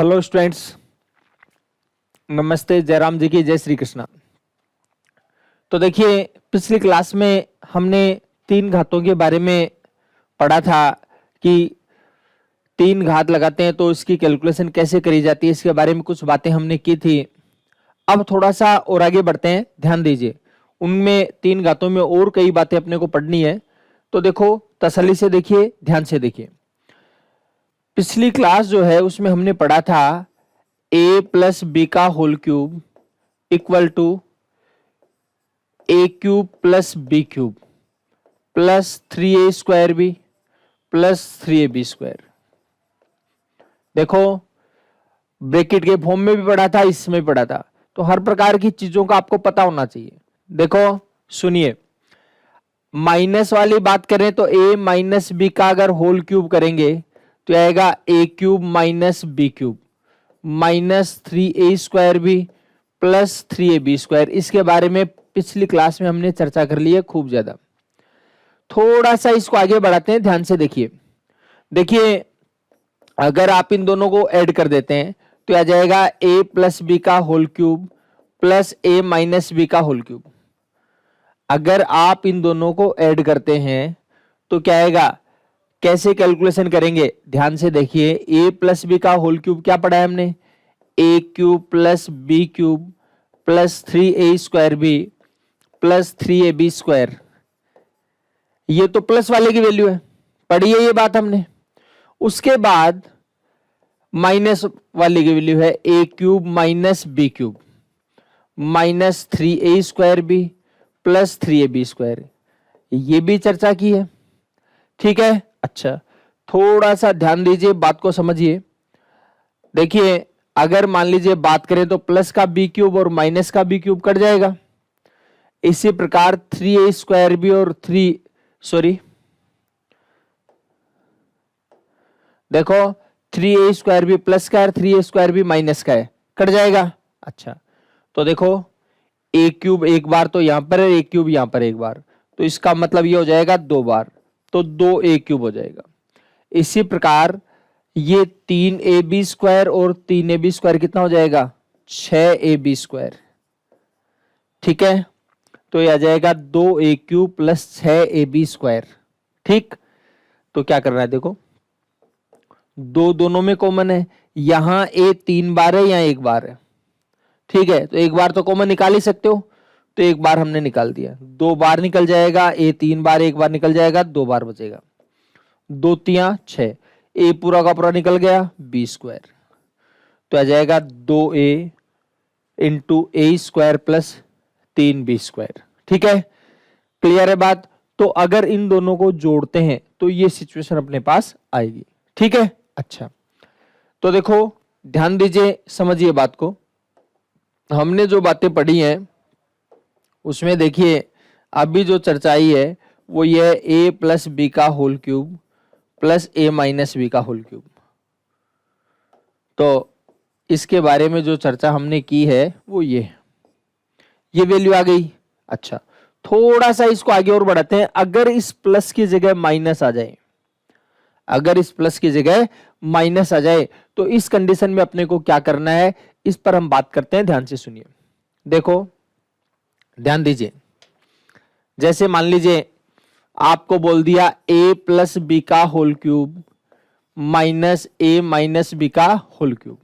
Hello students, नमस्ते। जयराम जी की जय श्री कृष्णा। तो देखिए, पिछली क्लास में हमने तीन घातों के बारे में पढ़ा था कि तीन घात लगाते हैं तो इसकी कैलकुलेशन कैसे करी जाती है, इसके बारे में कुछ बातें हमने की थी। अब थोड़ा सा और आगे बढ़ते हैं, ध्यान दीजिए। उनमें तीन घातों में और कई बातें अपने को पढ़नी है, तो देखो तसल्ली से देखिए, ध्यान से देखिए। पिछली क्लास जो है उसमें हमने पढ़ा था a प्लस बी का whole cube equal to A cube plus B cube plus 3a square B plus 3ab square. देखो, ब्रैकेट के फॉर्म में भी पढ़ा था, इसमें भी पढ़ा था, तो हर प्रकार की चीजों का आपको पता होना चाहिए। देखो सुनिए, माइनस वाली बात करें तो a माइनस बी का अगर होल क्यूब करेंगे तो आएगा a cube minus B cube minus 3a square B plus 3ab square. इसके बारे में पिछली क्लास में हमने चर्चा कर ली है खूब ज्यादा। थोड़ा सा इसको आगे बढ़ाते हैं, ध्यान से देखिए। देखिए, अगर आप इन दोनों को ऐड कर देते हैं तो आ जाएगा a प्लस बी का whole cube plus a minus B का होल क्यूब। अगर आप इन दोनों को ऐड करते हैं तो क्या आएगा, कैसे कैलकुलेशन करेंगे, ध्यान से देखिए। a प्लस बी का होल क्यूब क्या पढ़ा है हमने, a cube plus B cube plus 3a square B plus 3ab square. ये तो प्लस वाले की वैल्यू है, पढ़ी है ये बात हमने। उसके बाद माइनस वाले की वैल्यू है a cube minus B cube minus 3a square B plus 3ab square. ये भी चर्चा की है, ठीक है। अच्छा, थोड़ा सा ध्यान दीजिए, बात को समझिए। देखिए, अगर मान लीजिए बात करें तो प्लस का बी क्यूब और माइनस का बी क्यूब कट जाएगा। इसी प्रकार 3a स्क्वायर बी और देखो 3a स्क्वायर बी प्लस का है, 3a स्क्वायर बी माइनस का है, कट जाएगा। अच्छा, तो देखो a क्यूब एक बार तो यहां पर है, a क्यूब यहां पर एक बार, तो इसका मतलब ये हो जाएगा दो बार, तो 2a क्यूब हो जाएगा। इसी प्रकार ये 3ab स्क्वायर और 3ab स्क्वायर कितना हो जाएगा, 6ab स्क्वायर, ठीक है। तो ये आ जाएगा 2a cube plus 6ab square, ठीक। तो क्या करना है, देखो दो दोनों में कॉमन है, यहां a 3 बार है, यहां एक बार है, ठीक है। तो एक बार तो कॉमन निकाल ही सकते हो, तो एक बार हमने निकाल दिया, 2 बार निकल जाएगा, a 3 बार एक बार निकल जाएगा, 2 बार बचेगा, 2 तिया 6, a पूरा का पूरा निकल गया, b स्क्वायर। तो आ जाएगा 2a इंटू ए स्क्वायर प्लस 3b स्क्वायर, ठीक है। क्लियर है बात। तो अगर इन दोनों को जोड़ते हैं तो ये सिचुएशन अपने पास आएगी, ठीक है। अच्छा, तो देखो ध्यान दीजिए, समझिए बात को। हमने जो बातें पढ़ी हैं उसमें देखिए, अभी जो चर्चा आई है वो ये a प्लस बी का whole cube plus a minus B का होल क्यूब। तो इसके बारे में जो चर्चा हमने की है वो ये वैल्यू आ गई। अच्छा, थोड़ा सा इसको आगे और बढ़ाते हैं। अगर इस प्लस की जगह माइनस आ जाए, अगर इस प्लस की जगह माइनस आ जाए तो इस कंडीशन में अपने को क्या करना है, इस पर हम बात करते हैं, ध्यान से सुनिए। देखो ध्यान दीजिए, जैसे मान लीजिए आपको बोल दिया a प्लस बी का whole cube minus a minus B का होल क्यूब।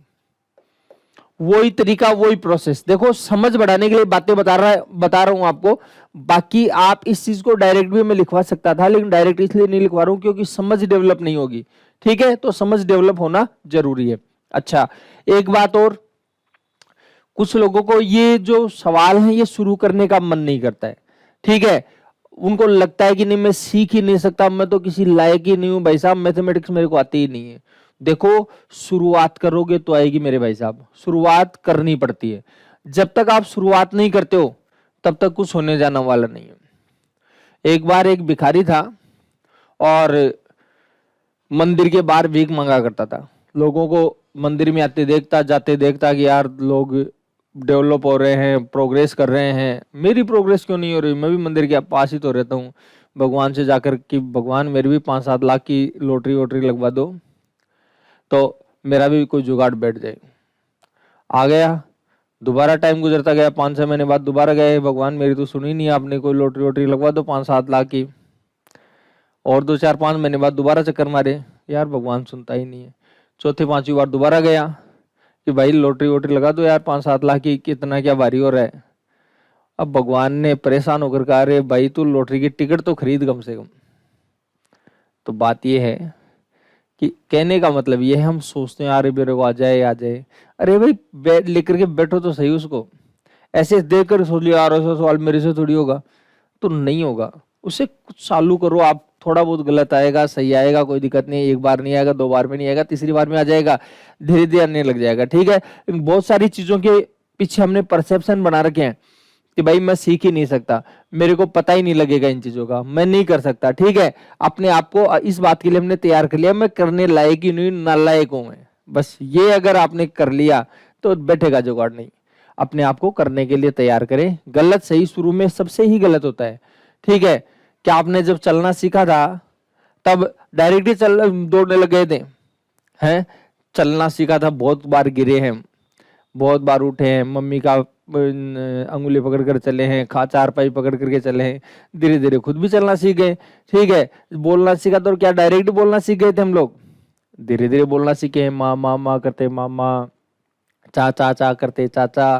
वही तरीका, वही प्रोसेस। देखो, समझ बढ़ाने के लिए बातें बता रहा हूं आपको। बाकी आप इस चीज को डायरेक्ट भी मैं लिखवा सकता था, लेकिन डायरेक्ट इसलिए नहीं लिखवा रहा हूं क्योंकि समझ डेवलप नहीं होगी, ठीक है। तो समझ डेवलप होना जरूरी है। अच्छा, एक बात और, कुछ लोगों को ये जो सवाल है ये शुरू करने का मन नहीं करता है, ठीक है। उनको लगता है कि नहीं, मैं सीख ही नहीं सकता, मैं तो किसी लायक ही नहीं हूं भाई साहब, मैथमेटिक्स मेरे को आती ही नहीं है। देखो, शुरुआत करोगे तो आएगी मेरे भाई साहब, शुरुआत करनी पड़ती है। जब तक आप शुरुआत नहीं करते हो तब तक कुछ होने जाने वाला नहीं है। एक बार एक भिखारी था और मंदिर के बाहर भीख मांगा करता था। लोगों को मंदिर में आते देखता, जाते देखता कि यार लोग डेवलप हो रहे हैं, प्रोग्रेस कर रहे हैं, मेरी प्रोग्रेस क्यों नहीं हो रही, मैं भी मंदिर के पास ही तो रहता हूँ। भगवान से जाकर कि भगवान मेरी भी 5-7 लाख की लॉटरी वोटरी लगवा दो। तो मेरा भी कोई जुगाड़ बैठ जाए। आ गया, दोबारा टाइम गुजरता गया, 5-6 महीने बाद दोबारा गए, भगवान मेरी तो सुनी नहीं आपने, कोई लॉटरी वोटरी लगवा दो 5-7 लाख की। और 2-4-5 महीने बाद दोबारा चक्कर मारे, यार भगवान सुनता ही नहीं है। चौथी 5वीं बार दोबारा गया कि भाई लॉटरी वोटरी लगा दो यार 5-7 लाख की, कितना क्या भारी हो रहा है। अब भगवान ने परेशान होकर कहा, अरे भाई तू लॉटरी की टिकट तो खरीद कम से कम। तो बात यह है कि कहने का मतलब ये है, हम सोचते हैं अरे मेरे को आ जाए आ जाए। अरे भाई लेकर के बैठो तो सही उसको, ऐसे देख कर सोच लिया यार ऐसा सवाल मेरे से थोड़ी होगा, तो नहीं होगा। उसे कुछ चालू करो आप, थोड़ा बहुत गलत आएगा सही आएगा, कोई दिक्कत नहीं, एक बार नहीं आएगा, 2 बार में नहीं आएगा, तीसरी बार में आ जाएगा, धीरे धीरे आने लग जाएगा। ठीक है, बहुत सारी चीजों के पीछे हमने परसेप्शन बना रखे हैं कि भाई मैं सीख ही नहीं सकता, मेरे को पता ही नहीं लगेगा इन चीजों का, मैं नहीं कर सकता। ठीक है, अपने आप को इस बात के लिए हमने तैयार कर लिया, मैं करने लायक ही नहीं, नालायक हूं मैं। बस ये अगर आपने कर लिया तो बैठेगा जुगाड़ नहीं। अपने आप को करने के लिए तैयार करें। गलत सही शुरू में सबसे ही गलत होता है। ठीक है, क्या आपने जब चलना सीखा था तब डायरेक्टली चल दौड़ने लग गए थे? हैं, चलना सीखा था, बहुत बार गिरे हैं, बहुत बार उठे हैं, मम्मी का अंगुली पकड़ कर चले हैं, चारपाई पकड़ करके चले हैं, धीरे धीरे खुद भी चलना सीख गए। ठीक है, बोलना सीखा तो क्या डायरेक्ट बोलना सीख गए थे हम लोग? धीरे धीरे बोलना सीखे हैं, माँ माँ माँ करते मामा, चा चा चा करते चाचा,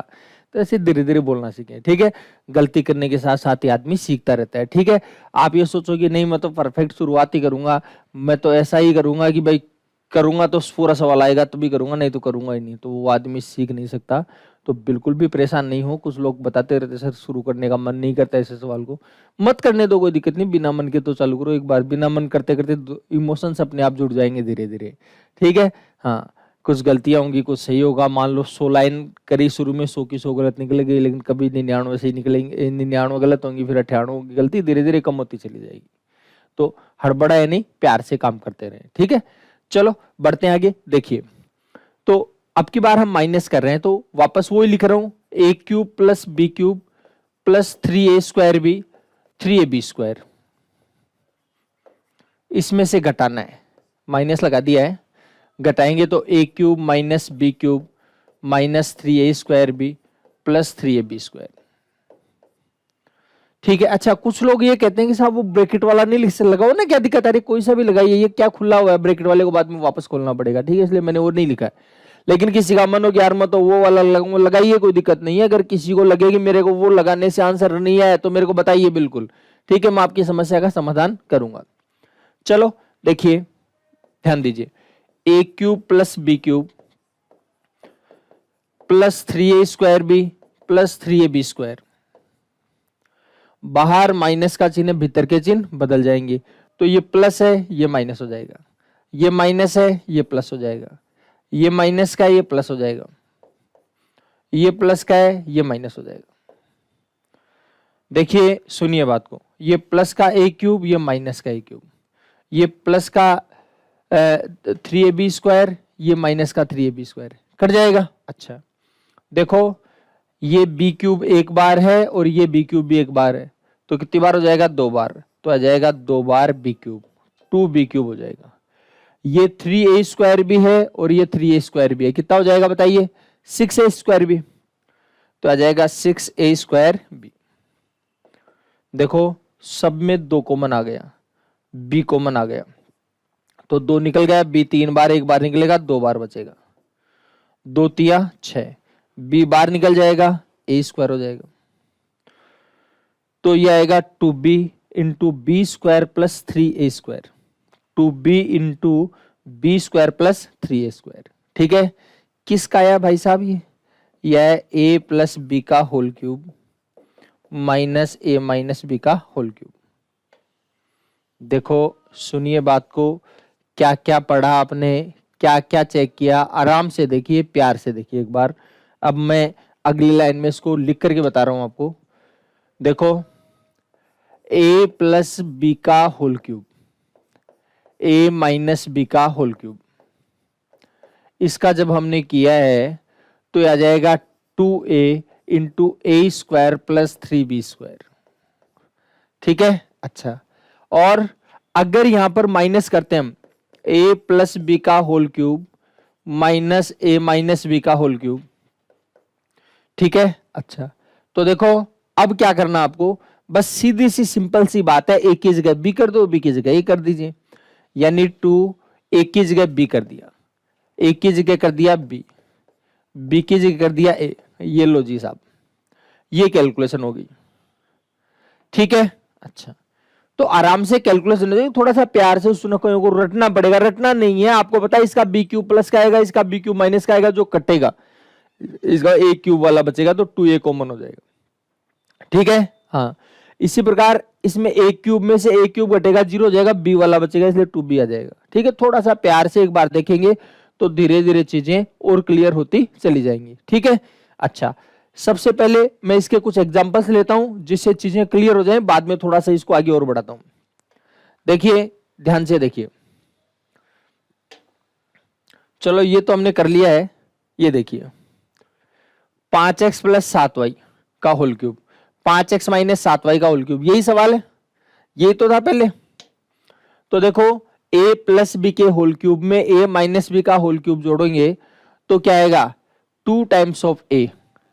तो ऐसे धीरे धीरे बोलना सीखे। ठीक है, गलती करने के साथ साथ ही आदमी सीखता रहता है। ठीक है, आप ये सोचो कि नहीं मैं तो परफेक्ट शुरुआत ही करूंगा, मैं तो ऐसा ही करूंगा कि भाई करूंगा तो पूरा सवाल आएगा तो भी करूंगा, नहीं तो करूंगा ही नहीं, तो वो आदमी सीख नहीं सकता। तो बिल्कुल भी परेशान नहीं हो। कुछ लोग बताते रहते सर शुरू करने का मन नहीं करता ऐसे सवाल को, मत करने दो, कोई दिक्कत नहीं, बिना मन के तो चालू करो एक बार, बिना मन करते करते इमोशंस अपने आप जुड़ जाएंगे धीरे धीरे। ठीक है, हाँ, कुछ गलतियां होंगी, कुछ सही होगा। मान लो 100 लाइन करी शुरू में, 100 की 100 गलत निकलेगी, लेकिन कभी 99 से ही निकलेंगे, 99 गलत होंगी, फिर 98 की गलती, धीरे धीरे कम होती चली जाएगी। तो हड़बड़ा है नहीं, प्यार से काम करते रहे। ठीक है, चलो बढ़ते हैं आगे। देखिए, तो अब की बार हम माइनस कर रहे हैं, तो वापस वही लिख रहा हूं, a cube plus B cube plus 3a square b 3ab square, इसमें से घटाना है। माइनस लगा दिया है, घटाएंगे तो a cube minus B cube minus 3a square B plus 3ab square. ठीक है, अच्छा कुछ लोग ये कहते हैं कि साहब वो ब्रैकेट वाला नहीं लिख सकते, लगाओ ना, क्या दिक्कत आ रही है, कोई सा भी लगाइए, ये क्या खुला हुआ है, ब्रैकेट वाले को बाद में वापस खोलना पड़ेगा। ठीक है, इसलिए मैंने वो नहीं लिखा है। लेकिन किसी का मन हो कि यार मैं तो वो वाला लगाइए, कोई दिक्कत नहीं है। अगर किसी को लगे कि मेरे को वो लगाने से आंसर नहीं आया तो मेरे को बताइए, बिल्कुल ठीक है, मैं आपकी समस्या का समाधान करूंगा। चलो देखिए, ध्यान दीजिए, a cube plus B cube plus 3a square B plus 3ab square, बाहर माइनस का चिन्ह, भीतर के चिन्ह बदल जाएंगे। तो ये प्लस है, ये माइनस हो जाएगा, ये माइनस है, ये प्लस हो जाएगा, ये माइनस का है, ये प्लस हो जाएगा, ये प्लस का है, ये माइनस हो जाएगा। देखिए सुनिए बात को, ये प्लस का ए क्यूब, ये माइनस का ए क्यूब, ये प्लस का 3ab स्क्वायर, ये माइनस का 3ab स्क्वायर, कट जाएगा। अच्छा देखो, ये बी क्यूब एक बार है और ये बी क्यूब भी एक बार है, तो कितनी बार हो जाएगा? 2 बार, तो आ जाएगा 2 बार बी क्यूब, 2b क्यूब हो जाएगा। ये 3a स्क्वायर भी है और ये 3a स्क्वायर भी है, कितना हो जाएगा बताइए? 6a स्क्वायर भी, तो आ जाएगा 6a स्क्वायर बी। देखो सब में 2 कॉमन आ गया, b कॉमन आ गया, तो 2 निकल गया, b 3 बार, एक बार निकलेगा, 2 बार बचेगा, 2 तिया 6, b बार निकल जाएगा, a स्क्वायर हो जाएगा। तो ये आएगा 2b into B square plus 3a square, 2b into B square plus 3a square. ठीक है, किसका आया भाई साहब? ये है a प्लस बी का whole cube minus a minus B का होल क्यूब। देखो सुनिए बात को, क्या क्या पढ़ा आपने, क्या क्या चेक किया, आराम से देखिए, प्यार से देखिए एक बार। अब मैं अगली लाइन में इसको लिख करके बता रहा हूं आपको। देखो, a प्लस बी का whole cube, a minus B का होल क्यूब, इसका जब हमने किया है तो आ जाएगा 2a इंटू ए स्क्वायर प्लस 3b स्क्वायर। ठीक है, अच्छा, और अगर यहां पर माइनस करते हैं हम, a प्लस बी का होल क्यूब माइनस ए माइनस बी का होल क्यूब। ठीक है, अच्छा तो देखो अब क्या करना आपको, बस सीधी सी सिंपल सी बात है, ए की जगह बी कर दो, बी की जगह ए कर दीजिए, यानी 2 ए की जगह बी कर दिया, ए की जगह कर दिया बी, बी की जगह कर दिया ए। ये लो जी साहब, ये कैलकुलेशन हो गई। ठीक है, अच्छा तो आराम से कैलकुलेशन हो जाएगी, थोड़ा सा प्यार से उसको को रटना पड़ेगा, रटना नहीं है, आपको पता है इसका बी क्यूब प्लस का आएगा, इसका बी क्यूब माइनस का आएगा, जो कटेगा इसका ए क्यूब वाला बचेगा, तो 2a कॉमन हो जाएगा। ठीक है, हाँ इसी प्रकार इसमें ए क्यूब में से ए क्यूब घटेगा, 0 हो जाएगा, बी वाला बचेगा, इसलिए 2b आ जाएगा। ठीक है, थोड़ा सा प्यार से एक बार देखेंगे तो धीरे धीरे चीजें और क्लियर होती चली जाएंगी। ठीक है, अच्छा सबसे पहले मैं इसके कुछ एग्जांपल्स लेता हूं जिससे चीजें क्लियर हो जाएं, बाद में थोड़ा सा इसको आगे और बढ़ाता हूं। देखिए ध्यान से देखिए, चलो ये तो हमने कर लिया है, ये देखिए 5x प्लस 7y का whole cube, 5x minus 7y का होल क्यूब, यही सवाल है, यही तो था पहले। तो देखो a प्लस बी के होल क्यूब में a माइनस बी का होल क्यूब जोड़ेंगे तो क्या आएगा, 2 टाइम्स ऑफ a,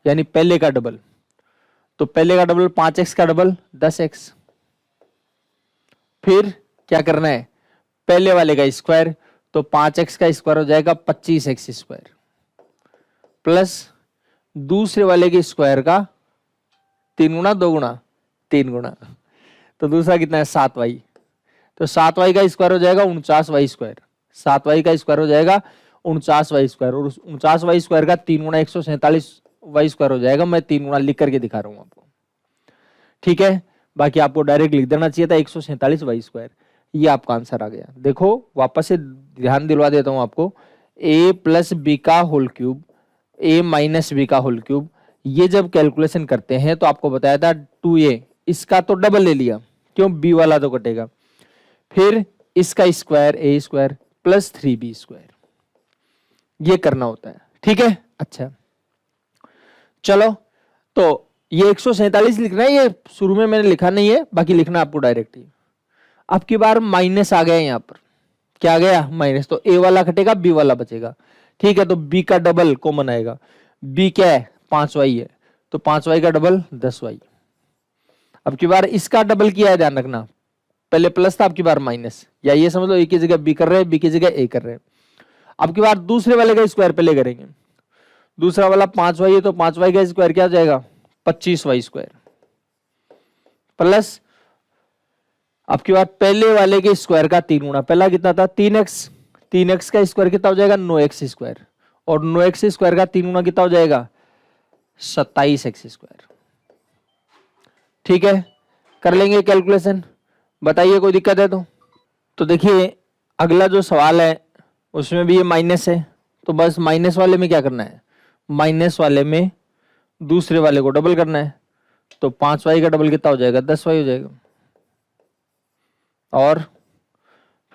यानी पहले का डबल, तो पहले का डबल 5x का डबल 10x, फिर क्या करना है, पहले वाले का स्क्वायर, तो 5x का स्क्वायर हो जाएगा 25x स्क्वायर, प्लस दूसरे वाले के स्क्वायर का 3 गुना 2 गुना 3 गुना, तो दूसरा कितना है 7y, तो 7y का स्क्वायर हो जाएगा 49y स्क्वायर, 7y का स्क्वायर हो जाएगा 49y स्क्वायर, और 49y स्क्वायर का 3 गुना 147y स्क्वायर हो जाएगा। मैं 3 गुना लिख करके दिखा रहा हूं आपको। ठीक है, बाकी आपको डायरेक्ट लिख देना चाहिए था 147y स्क्वायर, ये आपका आंसर आ गया। देखो वापस से ध्यान दिलवा देता हूं आपको, a प्लस बी का whole cube, a minus B का होल क्यूब, ये जब कैलकुलेशन करते हैं तो आपको बताया था 2a, इसका तो डबल ले लिया, क्यों b वाला तो कटेगा, फिर इसका square a square plus 3b square, ये करना होता है। ठीक है, अच्छा चलो तो ये 147 लिखना है, ये शुरू में मैंने लिखा नहीं है, बाकी लिखना आपको डायरेक्ट ही। अब की बार माइनस आ गया यहाँ पर, क्या आ गया माइनस, तो a वाला कटेगा b वाला बचेगा। ठीक है, तो b का डबल कॉमन आएगा, b क्या है 5y है, तो 5y का डबल 10y। अब की बार इसका डबल किया है, ध्यान रखना, पहले प्लस था, अब की बार माइनस, या ये समझ लो a की जगह b कर रहे हैं, b की जगह a कर रहे हैं। अब की बार दूसरे वाले का स्क्वायर पहले करेंगे, दूसरा वाला 5y है, तो 5y का स्क्वायर क्या हो जाएगा 25y स्क्वायर, प्लस अब की बार पहले वाले के स्क्वायर का 3 गुना, पहला कितना था 3x, 3x का स्क्वायर कितना हो जाएगा 9x स्क्वायर, और 9x स्क्वायर का 3 गुना कितना हो जाएगा 27x स्क्वायर। ठीक है, कर लेंगे कैलकुलेशन, बताइए कोई दिक्कत है तो देखिए अगला जो सवाल है उसमें भी ये माइनस है, तो बस माइनस वाले में क्या करना है, माइनस वाले में दूसरे वाले को डबल करना है, तो 5y का डबल कितना हो जाएगा 10y हो जाएगा, और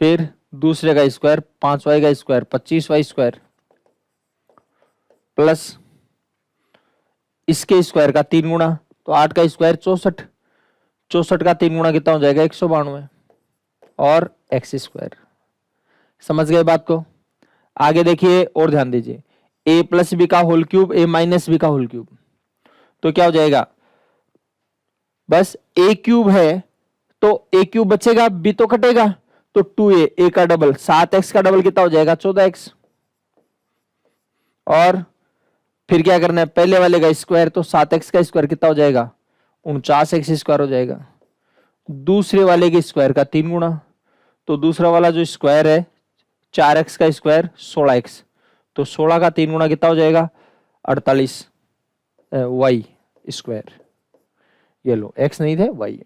फिर दूसरे का स्क्वायर 5y का स्क्वायर 25y स्क्वायर, प्लस इसके स्क्वायर का 3 गुना, तो 8 का स्क्वायर 64, 64 का 3 गुना कितना हो जाएगा 192, और x स्क्वायर। समझ गए बात को? आगे देखिए और ध्यान दीजिए, a प्लस बी का whole cube, a minus B का होल क्यूब, तो क्या हो जाएगा, बस a क्यूब है तो a क्यूब बचेगा, b तो कटेगा, तो 2a, a का डबल 7x का डबल कितना हो जाएगा 14x, और फिर क्या करना है पहले वाले का स्क्वायर, तो 7x का स्क्वायर कितना हो जाएगा 49x स्क्वायर हो जाएगा, दूसरे वाले के स्क्वायर का 3 गुना, तो दूसरा वाला जो स्क्वायर है 4x का स्क्वायर 16x, तो 16 का 3 गुना कितना हो जाएगा 48 y स्क्वायर, ये लो x नहीं थे y।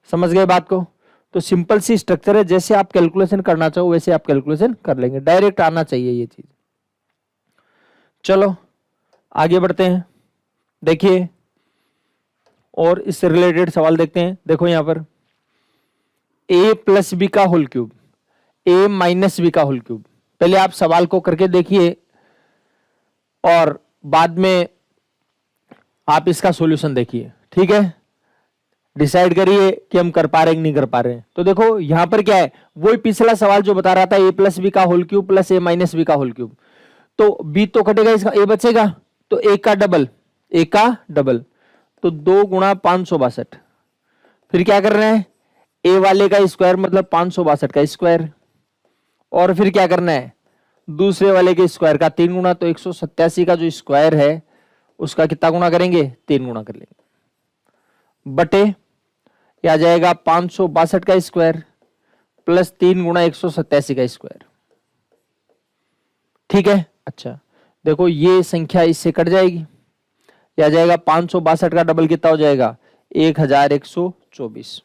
समझ गए बात को? तो सिंपल सी स्ट्रक्चर है, जैसे आप कैलकुलेशन करना चाहो वैसे आप कैलकुलेशन कर लेंगे, डायरेक्ट आना चाहिए ये चीज। चलो आगे बढ़ते हैं, देखिए और इससे रिलेटेड सवाल देखते हैं। देखो यहां पर a प्लस बी का whole cube, a minus B का होल क्यूब, पहले आप सवाल को करके देखिए और बाद में आप इसका सॉल्यूशन देखिए। ठीक है, डिसाइड करिए कि हम कर पा रहे हैं कि नहीं कर पा रहे हैं। तो देखो यहां पर क्या है, वही पिछला सवाल जो बता रहा था ए प्लस बी का होल क्यूब प्लस ए माइनस बी का होल क्यूब। तो बी तो कटेगा, इसका ए बचेगा, तो ए का डबल, ए का डबल, तो 2 गुणा 562। फिर क्या कर रहे हैं, ए वाले का स्क्वायर मतलब 562 का स्क्वायर, और फिर क्या करना है, दूसरे वाले के स्क्वायर का 3 गुना, तो 187 का जो स्क्वायर है उसका कितना गुना करेंगे, 3 गुना कर लेंगे, बटे ये आ जाएगा 562 का स्क्वायर प्लस 3 गुना 187 का स्क्वायर। ठीक है, अच्छा देखो ये संख्या इससे कट जाएगी, ये आ जाएगा 562 का डबल कितना हो जाएगा, 1124।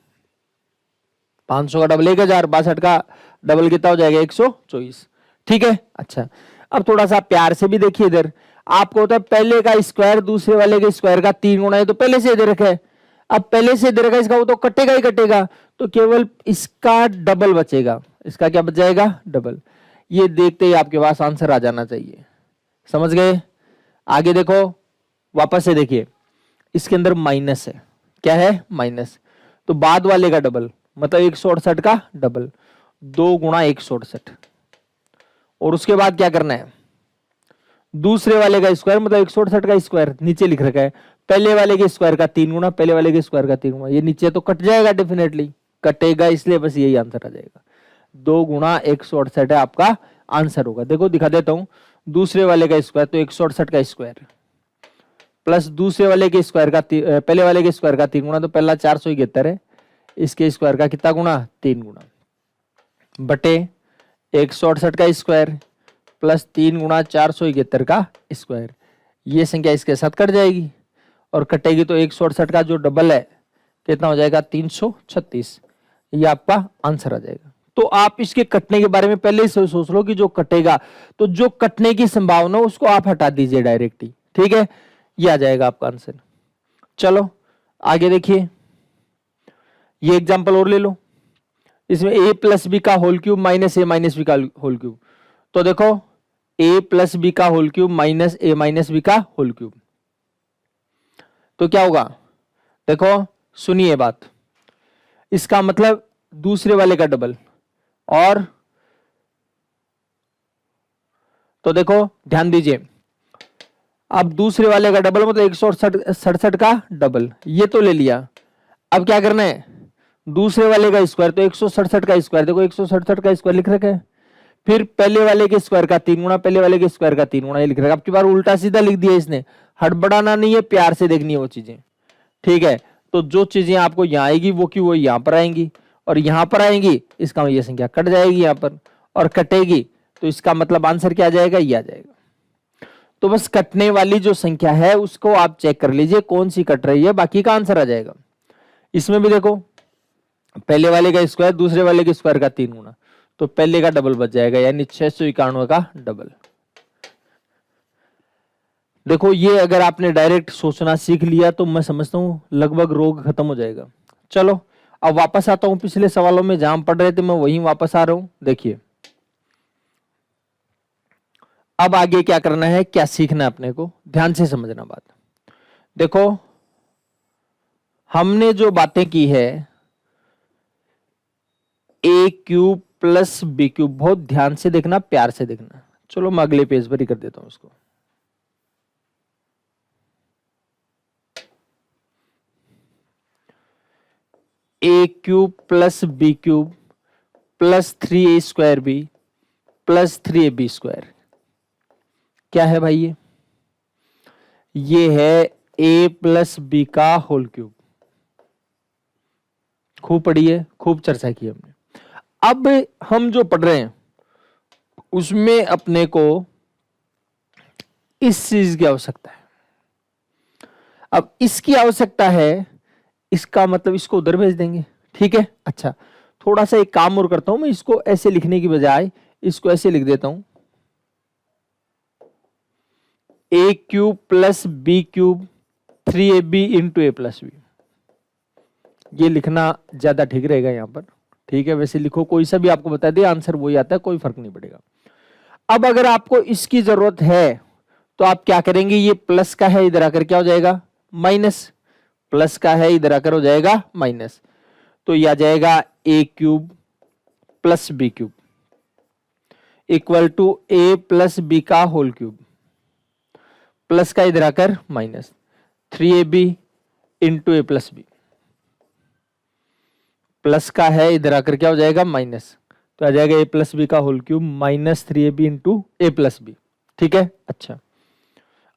500 का डबल 1000, 62 का डबल कितना हो जाएगा, 124। ठीक है, अच्छा अब थोड़ा सा प्यार से भी देखिए इधर, आपको होता है पहले का स्क्वायर दूसरे वाले के स्क्वायर का 3 गुना है, तो पहले से दे रखा है, अब पहले से दे रखा है इसका, वो तो कटेगा ही कटेगा, तो केवल इसका डबल बचेगा, इसका क्या बच जाएगा, डबल। ये देखते ही आपके पास आंसर आ जाना चाहिए, समझ गए। आगे देखो, वापस से देखिए, इसके अंदर माइनस है, क्या है, माइनस, तो बाद वाले का डबल मतलब 168 का डबल, 2 गुणा 168, और उसके बाद क्या करना है, दूसरे वाले का स्क्वायर मतलब 168 का स्क्वायर, नीचे लिख रखा है पहले वाले के स्क्वायर का 3 गुना, पहले वाले के स्क्वायर का 3 गुना, ये नीचे तो कट जाएगा, डेफिनेटली कटेगा, इसलिए बस यही आंसर आ जाएगा, 2 गुणा 168 है आपका आंसर होगा। देखो दिखा देता हूं, दूसरे वाले का स्क्वायर तो 168 का स्क्वायर प्लस दूसरे वाले के स्क्वायर का पहले वाले के स्क्वायर का 3 गुना, तो पहला 471 है, इसके स्क्वायर का कितना गुना, 3 गुना, बटे 168 का स्क्वायर प्लस 3 गुणा 471 का स्क्वायर। ये संख्या इसके साथ कट जाएगी और कटेगी, तो 168 का जो डबल है कितना हो जाएगा, 336। ये आपका आंसर आ जाएगा। तो आप इसके कटने के बारे में पहले ही सोच लो कि जो कटेगा, तो जो कटने की संभावना उसको आप हटा दीजिए डायरेक्ट ही, ठीक है, ये आ जाएगा आपका आंसर। चलो आगे देखिए, ये एग्जांपल और ले लो, इसमें a प्लस बी का होल क्यूब माइनस ए माइनस बी का होल क्यूब। तो देखो a प्लस बी का होल क्यूब माइनस ए माइनस बी का होल क्यूब, तो क्या होगा, देखो सुनिए बात, इसका मतलब दूसरे वाले का डबल, और तो देखो ध्यान दीजिए, अब दूसरे वाले का डबल मतलब 167 का डबल, ये तो ले लिया, अब क्या करना है, दूसरे वाले का स्क्वायर तो 167 का स्क्वायर, देखो 167 का स्क्वायर लिख रखा है, फिर पहले वाले के स्क्वायर का 3 गुना, पहले वाले के स्क्वायर का 3 गुना, ये लिख रखा है। अब की बार उल्टा सीधा लिख दिया इसने, हड़बड़ाना नहीं है, प्यार से देखनी है वो चीजें, ठीक है। तो जो चीजें आपको यहाँ आएगी वो की वो यहाँ पर आएंगी, और यहाँ पर आएंगी, इसका ये संख्या कट जाएगी यहाँ पर, और कटेगी, तो इसका मतलब आंसर क्या आ जाएगा, ये आ जाएगा। तो बस कटने वाली जो संख्या है उसको आप चेक कर लीजिए कौन सी कट रही है, बाकी का आंसर आ जाएगा। इसमें भी देखो पहले वाले का स्क्वायर दूसरे वाले के स्क्वायर का 3 गुना, तो पहले का डबल बच जाएगा, यानी 691 का डबल। देखो ये अगर आपने डायरेक्ट सोचना सीख लिया तो मैं समझता हूं लगभग रोग खत्म हो जाएगा। चलो अब वापस आता हूं पिछले सवालों में, जहां पढ़ रहे थे मैं वहीं वापस आ रहा हूं। देखिए अब आगे क्या करना है, क्या सीखना है अपने को, ध्यान से समझना बात। देखो हमने जो बातें की है, a cube plus B cube, बहुत ध्यान से देखना, प्यार से देखना। चलो मैं अगले पेज पर ही कर देता हूं इसको। A cube plus B cube plus 3a square B plus 3ab square, क्या है भाई ये है a प्लस बी का होल क्यूब। खूब पढ़िए, खूब चर्चा की हमने। अब हम जो पढ़ रहे हैं उसमें अपने को इस चीज की आवश्यकता है। अब इसकी आवश्यकता है, इसका मतलब इसको उधर भेज देंगे, ठीक है। अच्छा थोड़ा सा एक काम और करता हूं, मैं इसको ऐसे लिखने की बजाय इसको ऐसे लिख देता हूं, a cube plus B cube 3ab into a plus b. ये लिखना ज्यादा ठीक रहेगा यहां पर, ठीक है। वैसे लिखो, कोई सा भी आपको बता दे आंसर वही आता है, कोई फर्क नहीं पड़ेगा। अब अगर आपको इसकी जरूरत है तो आप क्या करेंगे, ये प्लस का है, इधर आकर क्या हो जाएगा माइनस, प्लस का है, इधर आकर हो जाएगा माइनस, तो ये आ जाएगा a cube plus B cube equal to a plus B का होल क्यूब, प्लस का इधर आकर minus, 3ab into a plus B, plus का है इधर आकर क्या हो जाएगा माइनस, तो आ जाएगा ए प्लस बी का whole cube minus 3ab into a plus b. ठीक है, अच्छा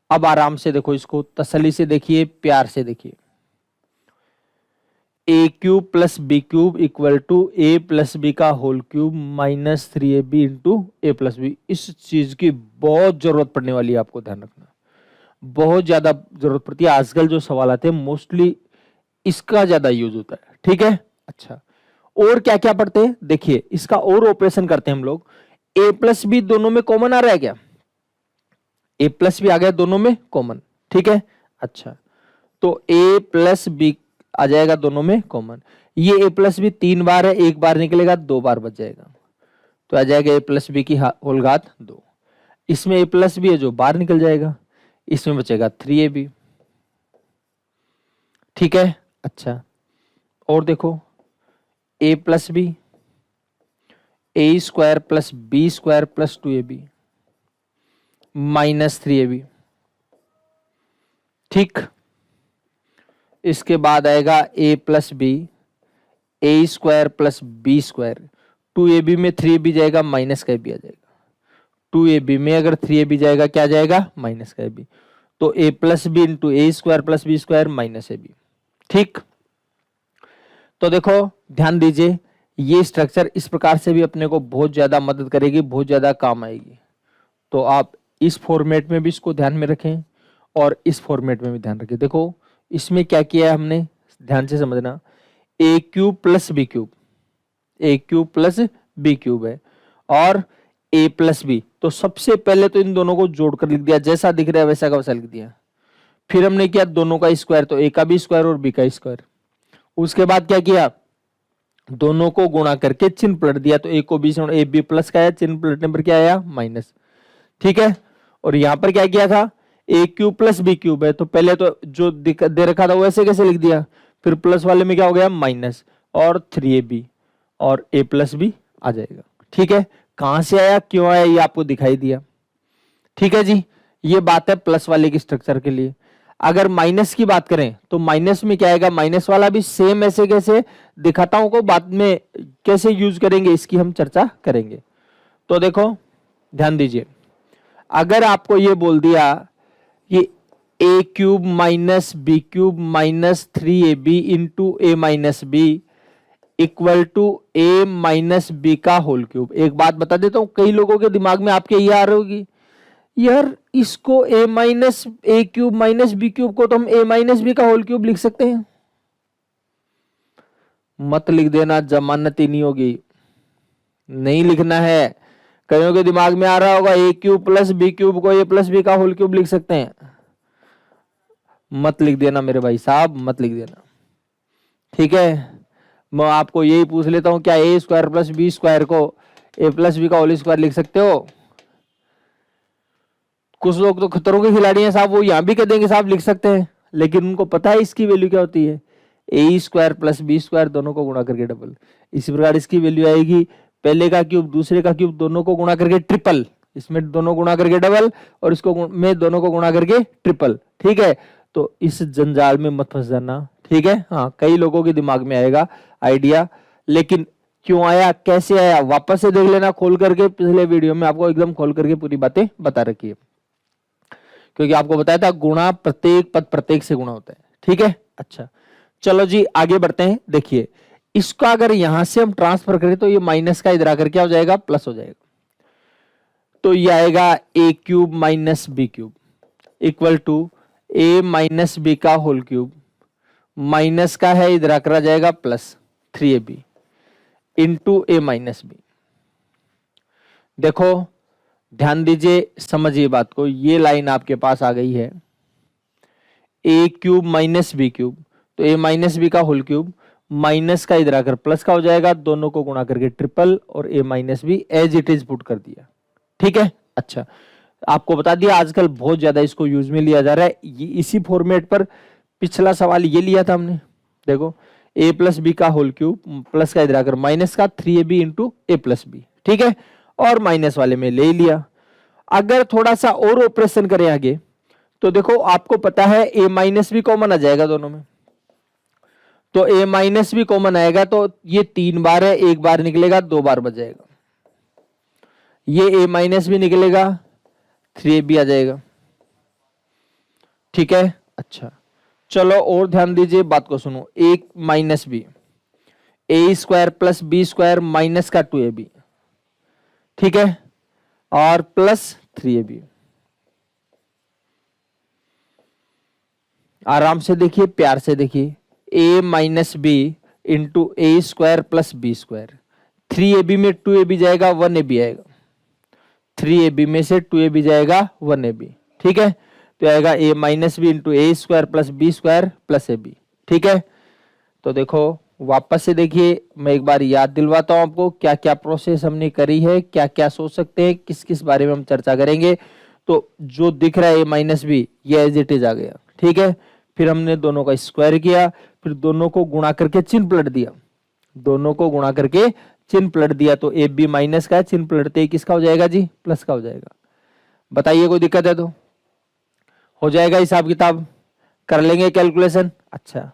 अब आराम से देखो, इसको तसल्ली से देखिए, प्यार से देखिए, a cube plus B cube equal to a plus B का whole cube minus 3ab into a plus b. इस चीज की बहुत जरूरत पड़ने वाली है, आपको ध्यान रखना, बहुत ज्यादा जरूरत पड़ती है। आजकल जो सवाल आते हैं मोस्टली इसका ज्यादा यूज होता है। ठीक है, अच्छा और क्या क्या पढ़ते हैं देखिए, इसका और ऑपरेशन करते हैं हम लोग। ए प्लस बी दोनों में कॉमन आ रहा है क्या, ए प्लस बी आ गया दोनों में कॉमन। ठीक है, अच्छा तो ए प्लस बी आ जाएगा दोनों में कॉमन, ये ए प्लस बी 3 बार है, एक बार निकलेगा 2 बार बच जाएगा, तो आ जाएगा ए प्लस बी की होल घात 2। इसमें ए प्लस बी है जो बाहर निकल जाएगा, इसमें बचेगा 3ab। ठीक है, अच्छा और देखो, a plus b A square plus B square plus 2ab minus 3ab। ठीक, इसके बाद आएगा a plus b A square plus B square, 2ab में 3ab जाएगा माइनस का ab आ जाएगा, 2ab में अगर 3ab जाएगा क्या जाएगा माइनस का ab, तो a plus b into A square plus B square minus ab। ठीक, तो देखो ध्यान दीजिए, ये स्ट्रक्चर इस प्रकार से भी अपने को बहुत ज्यादा मदद करेगी, बहुत ज्यादा काम आएगी। तो आप इस फॉर्मेट में भी इसको ध्यान में रखें और इस फॉर्मेट में भी ध्यान रखें। देखो इसमें क्या किया है हमने, ध्यान से समझना, ए क्यूब प्लस बी क्यूब, ए क्यूब प्लस बी क्यूब है और ए प्लस बी, तो सबसे पहले तो इन दोनों को जोड़कर लिख दिया, जैसा दिख रहा है वैसा का वैसा लिख दिया। फिर हमने किया दोनों का स्क्वायर, तो ए का भी स्क्वायर और बी का स्क्वायर। उसके बाद क्या किया, दोनों को गुणा करके चिन्ह पलट दिया, तो ए को बी से ए बी प्लस का आया, चिन्ह पलटने पर क्या आया माइनस। ठीक है, और यहां पर क्या किया था, ए क्यूब प्लस बी क्यूब है, तो पहले तो जो दे रखा था वैसे कैसे लिख दिया, फिर प्लस वाले में क्या हो गया माइनस और 3ab और ए प्लस बी आ जाएगा। ठीक है, कहां से आया क्यों आया ये आपको दिखाई दिया। ठीक है जी, ये बात है प्लस वाले की स्ट्रक्चर के लिए। अगर माइनस की बात करें तो माइनस में क्या आएगा, माइनस वाला भी सेम ऐसे कैसे दिखाता हूं को बाद में कैसे यूज करेंगे इसकी हम चर्चा करेंगे। तो देखो ध्यान दीजिए, अगर आपको ये बोल दिया कि a cube minus B cube minus 3ab into a minus b equal to a minus B का होल क्यूब। एक बात बता देता हूं, कई लोगों के दिमाग में आपके ये आ रही होगी, यार इसको ए माइनस ए क्यूब माइनस बी क्यूब को तो हम ए माइनस बी का होल क्यूब लिख सकते हैं। मत लिख देना, जमानत ही नहीं होगी, नहीं लिखना है। कईयों के दिमाग में आ रहा होगा ए क्यूब प्लस बी क्यूब को ए प्लस बी का होल क्यूब लिख सकते हैं, मत लिख देना मेरे भाई साहब, मत लिख देना। ठीक है, मैं आपको यही पूछ लेता हूं, क्या ए स्क्वायर प्लस बी स्क्वायर को ए प्लस बी का होल स्क्वायर लिख सकते हो? कुछ लोग तो खतरों के खिलाड़ी हैं साहब, वो यहां भी कह देंगे साहब लिख सकते हैं, लेकिन उनको पता है इसकी वैल्यू क्या होती है, ए स्क्वायर प्लस बी स्क्वायर दोनों को गुणा करके डबल। इसी प्रकार इसकी वैल्यू आएगी पहले का क्यूब दूसरे का क्यूब दोनों को गुणा करके ट्रिपल, इसमें दोनों गुणा करके डबल और इसको में दोनों को गुणा करके ट्रिपल। ठीक है, तो इस जंजाल में मत फंस जाना। ठीक है, हाँ कई लोगों के दिमाग में आएगा आइडिया, लेकिन क्यों आया कैसे आया वापस से देख लेना खोल करके, पिछले वीडियो में आपको एकदम खोल करके पूरी बातें बता रखी है, क्योंकि आपको बताया था गुणा प्रत्येक पद प्रत्येक से गुणा होता है। ठीक है, अच्छा चलो जी आगे बढ़ते हैं। देखिए इसका अगर यहां से हम ट्रांसफर करें तो ये माइनस का इधर आकर क्या हो जाएगा प्लस हो जाएगा, तो ये आएगा a cube minus B cube equal to a minus B का होल क्यूब, माइनस का है इधर आकर आ जाएगा plus 3ab into a minus b. देखो ध्यान दीजिए, समझिए बात को, ये लाइन आपके पास आ गई है a cube minus B cube, तो ए माइनस बी का होल क्यूब माइनस का इधर आकर प्लस का हो जाएगा, दोनों को गुणा करके ट्रिपल और a minus b as it is put कर दिया। ठीक है, अच्छा आपको बता दिया आजकल बहुत ज्यादा इसको यूज में लिया जा रहा है, इसी फॉर्मेट पर पिछला सवाल ये लिया था हमने, देखो a प्लस बी का होल क्यूब, प्लस का इधर आकर माइनस का 3ab into a plus b, ठीक है, और माइनस वाले में ले लिया। अगर थोड़ा सा और ऑपरेशन करें आगे, तो देखो आपको पता है a माइनस भी कॉमन आ जाएगा दोनों में, तो a माइनस भी कॉमन आएगा, तो ये 3 बार है, 1 बार निकलेगा, 2 बार बच जाएगा। ये a माइनस भी निकलेगा, 3ab आ जाएगा, ठीक है। अच्छा चलो और ध्यान दीजिए, बात को सुनो, a minus B, A square plus B square minus का 2ab, ठीक है, और प्लस 3ab। आराम से देखिए, प्यार से देखिए, a minus B into A square plus B square, 3ab में 2ab जाएगा, 1ab आएगा, 3ab में से 2ab जाएगा, 1ab, ठीक है, तो आएगा a minus B into A square plus B square plus ab, ठीक है। तो देखो वापस से देखिए, मैं एक बार याद दिलवाता हूं आपको, क्या क्या प्रोसेस हमने करी है, क्या क्या सोच सकते हैं, किस किस बारे में हम चर्चा करेंगे। तो जो दिख रहा है a माइनस बी, ये एज इट इज आ गया, ठीक है। फिर हमने दोनों का स्क्वायर किया, फिर दोनों को गुणा करके चिन्ह पलट दिया, दोनों को गुणा करके चिन्ह पलट दिया, तो ए बी माइनस का है, चिन्ह पलटते ही किसका हो जाएगा जी, प्लस का हो जाएगा। बताइए कोई दिक्कत है तो हो जाएगा, हिसाब किताब कर लेंगे, कैलकुलेशन। अच्छा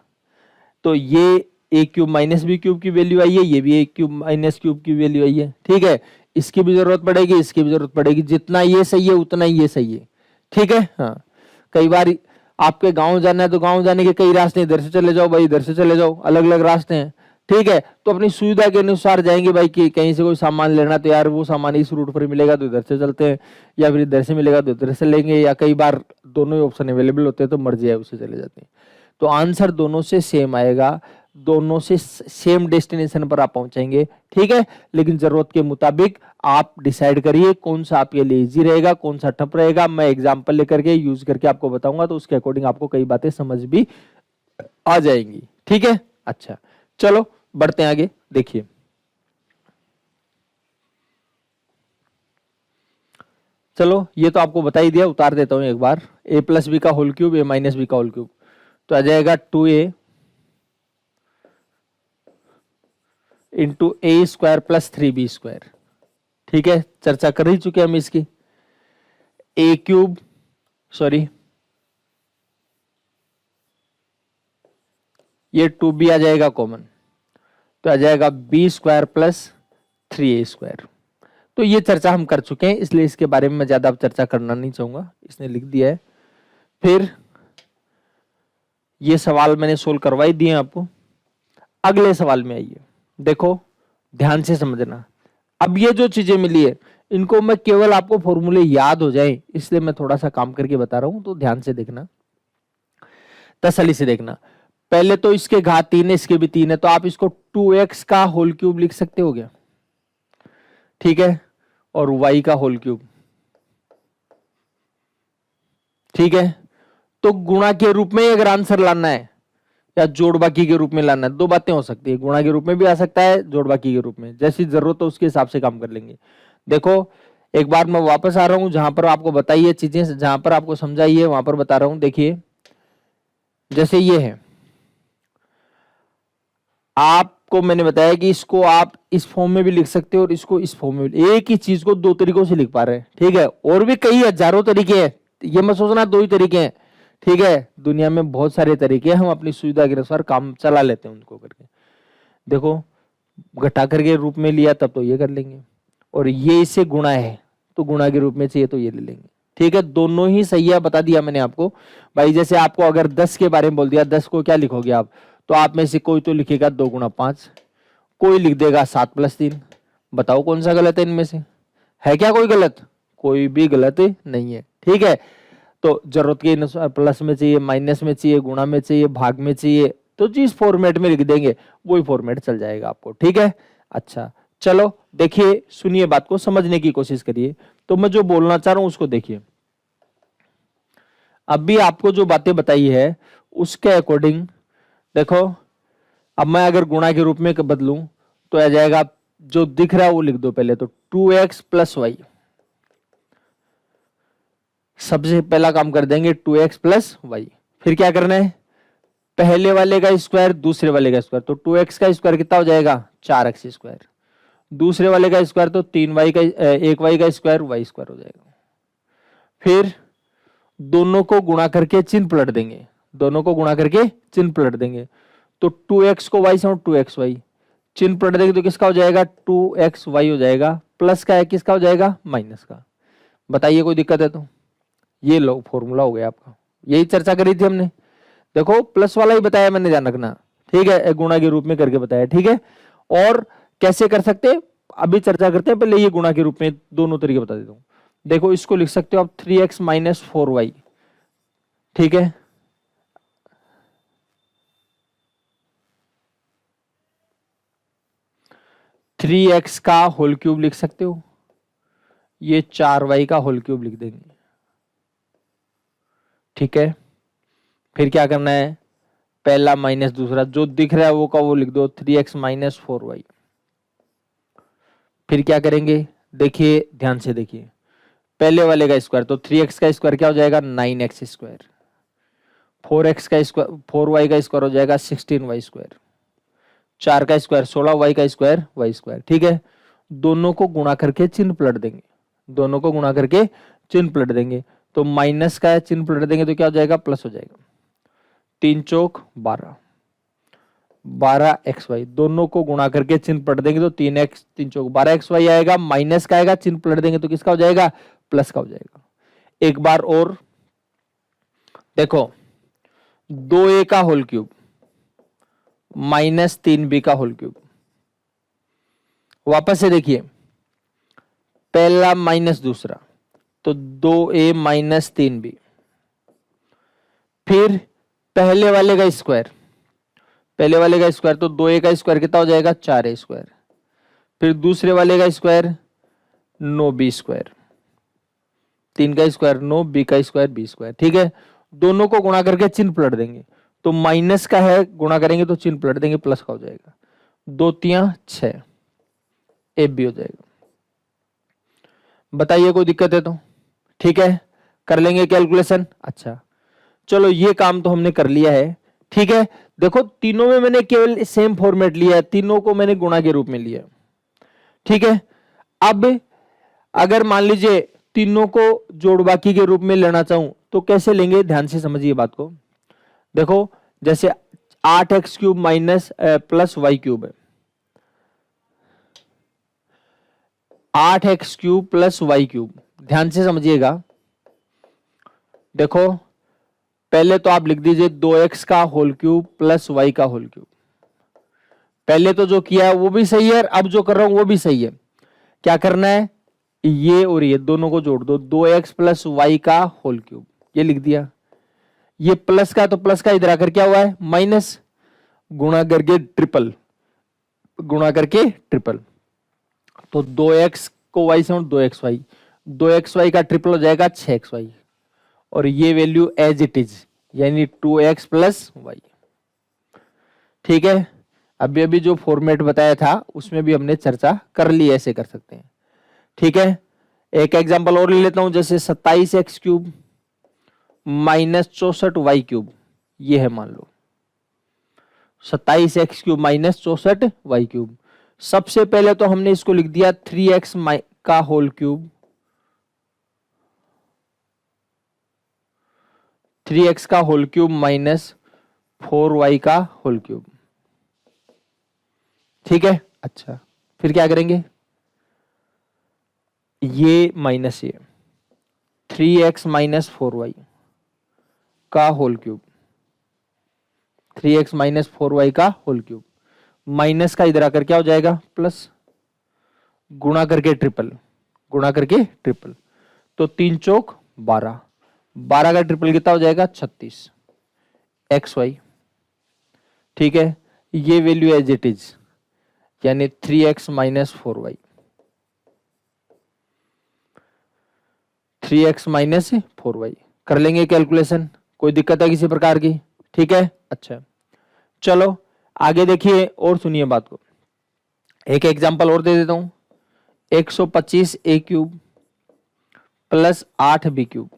तो ये ए क्यूब माइनस बी क्यूब की वैल्यू आई है, ये भी ए क्यूब माइनस क्यूब की वैल्यू आई है, ठीक है। इसकी भी जरूरत पड़ेगी, इसकी भी जरूरत पड़ेगी, जितना ये सही है उतना ही ये सही है, ठीक है। हाँ कई बार आपके गांव जाना है तो गांव जाने के कई रास्ते, इधर से चले जाओ भाई, इधर से चले जाओ, अलग अलग रास्ते हैं, ठीक है। तो अपनी सुविधा के अनुसार जाएंगे भाई, कि कहीं से कोई सामान लेना तो यार वो सामान इस रूट पर मिलेगा तो इधर से चलते हैं, या फिर इधर से मिलेगा तो इधर से लेंगे, या कई बार दोनों ही ऑप्शन अवेलेबल होते हैं तो मर्जी है उससे चले जाते हैं। तो आंसर दोनों से सेम आएगा, दोनों से सेम डेस्टिनेशन पर आप पहुंचेंगे, ठीक है। लेकिन जरूरत के मुताबिक आप डिसाइड करिए कौन सा आपके लिए इजी रहेगा, कौन सा टफ रहेगा। मैं एग्जांपल लेकर के यूज करके आपको बताऊंगा, तो उसके अकॉर्डिंग आपको कई बातें समझ भी आ जाएंगी, ठीक है। अच्छा चलो बढ़ते हैं आगे, देखिए चलो ये तो आपको बता ही दिया, उतार देता हूं एक बार, a प्लस बी का whole cube, a minus B का होल क्यूब, तो आ जाएगा 2a इंटू ए स्क्वायर प्लस 3b स्क्वायर, ठीक है। चर्चा कर ही चुके हम इसकी, ए क्यूब सॉरी ये 2b आ जाएगा कॉमन, तो आ जाएगा B square plus 3a square. तो ये चर्चा हम कर चुके हैं, इसलिए इसके बारे में मैं ज्यादा अब चर्चा करना नहीं चाहूंगा, इसने लिख दिया है। फिर ये सवाल मैंने सोल्व करवाई दिए आपको। अगले सवाल में आइए, देखो ध्यान से समझना। अब ये जो चीजें मिली है, इनको मैं केवल आपको फॉर्मूले याद हो जाए इसलिए मैं थोड़ा सा काम करके बता रहा हूं, तो ध्यान से देखना, तसल्ली से देखना। पहले तो इसके घात 3 है, इसके भी 3 है, तो आप इसको 2x का होल क्यूब लिख सकते हो क्या, ठीक है, और y का होल क्यूब, ठीक है। तो गुणा के रूप में अगर आंसर लाना है या जोड़ बाकी के रूप में लाना है, दो बातें हो सकती है, गुणा के रूप में भी आ सकता है, जोड़ बाकी के रूप में, जैसी जरूरत हो उसके हिसाब से काम कर लेंगे। देखो एक बार मैं वापस आ रहा हूं, जहां पर आपको बताइए चीजें, जहां पर आपको समझाइए वहां पर बता रहा हूं। देखिए जैसे ये है, आपको मैंने बताया कि इसको आप इस फॉर्म में भी लिख सकते हो और इसको इस फॉर्म में भी, एक ही चीज को दो तरीकों से लिख पा रहे हैं, ठीक है। और भी कई हजारों तरीके हैं, ये मत सोचना दो ही तरीके हैं, ठीक है। दुनिया में बहुत सारे तरीके हैं, हम अपनी सुविधा के अनुसार काम चला लेते हैं उनको करके। देखो घटा करके रूप में लिया तब तो ये कर लेंगे, और ये इससे गुणा है तो गुणा के रूप में चाहिए तो ये ले लेंगे, ठीक है। दोनों ही सही है, बता दिया मैंने आपको भाई। जैसे आपको अगर 10 के बारे में बोल दिया, 10 को क्या लिखोगे आप, तो आप में से कोई तो लिखेगा 2 गुणा 5, कोई लिख देगा 7 प्लस 3। बताओ कौन सा गलत है इनमें से, है क्या कोई गलत, कोई भी गलत नहीं है, ठीक है। तो जरूरत के अनुसार प्लस में चाहिए, माइनस में चाहिए, गुणा में चाहिए, भाग में चाहिए, तो जिस फॉर्मेट में लिख देंगे वही फॉर्मेट चल जाएगा आपको, ठीक है। अच्छा चलो देखिए, सुनिए, बात को समझने की कोशिश करिए। तो मैं जो बोलना चाह रहा हूं उसको देखिए। अभी आपको जो बातें बताई है उसके अकॉर्डिंग देखो, अब मैं अगर गुणा के रूप में बदलूं तो आ जाएगा, जो दिख रहा है वो लिख दो पहले, तो 2x प्लस वाई, सबसे पहला काम कर देंगे 2x प्लस वाई। फिर क्या करना है, पहले वाले का स्क्वायर दूसरे वाले का स्क्वायर, तो 2x का स्क्वायर कितना हो जाएगा 4x स्क्वायर, दूसरे वाले का स्क्वायर तो 3y का 1y का स्क्वायर y स्क्वायर हो जाएगा। फिर दोनों को गुणा करके चिन्ह पलट देंगे, दोनों को गुणा करके चिन्ह पलट देंगे, तो 2x को y से और 2xy चिन्ह पलट देंगे तो किसका हो जाएगा 2xy हो जाएगा, प्लस का है किसका हो जाएगा माइनस का। बताइए कोई दिक्कत है तो? ये लो फॉर्मूला हो गया आपका, यही चर्चा करी थी हमने। देखो प्लस वाला ही बताया मैंने, ध्यान रखना, ठीक है, गुणा के रूप में करके बताया, ठीक है। और कैसे कर सकते हैं अभी चर्चा करते हैं, पहले ये गुणा के रूप में दोनों तरीके बता देता हूं। देखो इसको लिख सकते हो आप 3x माइनस 4y, ठीक है, थ्री एक्स का होल क्यूब लिख सकते हो, ये 4y का होल क्यूब लिख देंगे, ठीक है। फिर क्या करना है, पहला माइनस दूसरा जो दिख रहा है वो का वो लिख दो 3x माइनस 4y। फिर क्या करेंगे, देखिए ध्यान से देखिए, पहले वाले का स्क्वायर तो 3x का स्क्वायर क्या हो जाएगा 9x स्क्वायर, 4x का स्क्वायर 4y का स्क्वायर हो जाएगा 16y स्क्वायर, 4 का स्क्वायर 16y का स्क्वायर y स्क्वायर, ठीक है। दोनों को गुणा करके चिन्ह पलट देंगे, दोनों को गुणा करके चिन्ह पलट देंगे, तो माइनस का चिन्ह पलट देंगे तो क्या हो जाएगा प्लस हो जाएगा, 3 चौक 12, 12xy, दोनों को गुणा करके चिन्ह पलट देंगे तो 3x 3 चौक 12xy आएगा, माइनस का आएगा चिन्ह पलट देंगे तो किसका हो जाएगा प्लस का हो जाएगा। एक बार और देखो, 2a का होल क्यूब माइनस 3b का होल क्यूब, वापस से देखिए, पहला माइनस दूसरा तो 2a माइनस 3b, फिर पहले वाले का स्क्वायर, पहले वाले का स्क्वायर तो 2a का स्क्वायर कितना हो जाएगा 4a स्क्वायर, फिर दूसरे वाले का स्क्वायर 9b स्क्वायर, 3 का स्क्वायर 9, b का स्क्वायर b स्क्वायर, ठीक है। दोनों को गुणा करके चिन्ह पलट देंगे, तो माइनस का है गुणा करेंगे तो चिन्ह पलट देंगे प्लस का हो जाएगा, 2 3 6 ab हो जाएगा। बताइए कोई दिक्कत है तो? ठीक है, कर लेंगे कैलकुलेशन। अच्छा चलो ये काम तो हमने कर लिया है, ठीक है। देखो तीनों में मैंने केवल सेम फॉर्मेट लिया है, तीनों को मैंने गुणा के रूप में लिया, ठीक है। अब अगर मान लीजिए तीनों को जोड़ बाकी के रूप में लेना चाहूं तो कैसे लेंगे, ध्यान से समझिए बात को। देखो जैसे 8x cube minus plus Y cube है, 8x cube plus Y cube, ध्यान से समझिएगा। देखो पहले तो आप लिख दीजिए 2x का होल क्यूब प्लस वाई का होल क्यूब, पहले तो जो किया है वो भी सही है, अब जो कर रहा हूं वो भी सही है। क्या करना है, ये और ये दोनों को जोड़ दो, 2x प्लस वाई का होल क्यूब, ये लिख दिया। ये प्लस का तो प्लस का इधर आकर क्या हुआ है माइनस, गुणा करके ट्रिपल, गुणा करके ट्रिपल, तो 2x को y से और 2xy, 2xy का ट्रिपल हो जाएगा 6xy, और ये वैल्यू एज इट इज यानी 2x प्लस वाई, ठीक है। अभी अभी जो फॉर्मेट बताया था उसमें भी हमने चर्चा कर ली, ऐसे कर सकते हैं, ठीक है। एक एग्जांपल और ले लेता हूं, जैसे 27x cube minus 64y cube, ये है मान लो 27x cube minus 64y cube. सबसे पहले तो हमने इसको लिख दिया 3x का होल क्यूब, 3x का होल क्यूब माइनस 4y का होल क्यूब, ठीक है। अच्छा फिर क्या करेंगे, ये माइनस ये 3x माइनस 4y का whole cube, 3x minus 4y का होल क्यूब, माइनस का इधर आकर क्या हो जाएगा प्लस, गुणा करके ट्रिपल, गुणा करके ट्रिपल, तो 3 चौक 12, 12 का ट्रिपल कितना हो जाएगा 36 xy, ठीक है। ये वैल्यू एज इट इज यानी 3x minus 4y, 3x minus 4y, कर लेंगे कैलकुलेशन, कोई दिक्कत है किसी प्रकार की, ठीक है। अच्छा चलो आगे देखिए और सुनिए बात को, एक एग्जांपल और दे देता हूं, 125 ए क्यूब प्लस 8 बी क्यूब,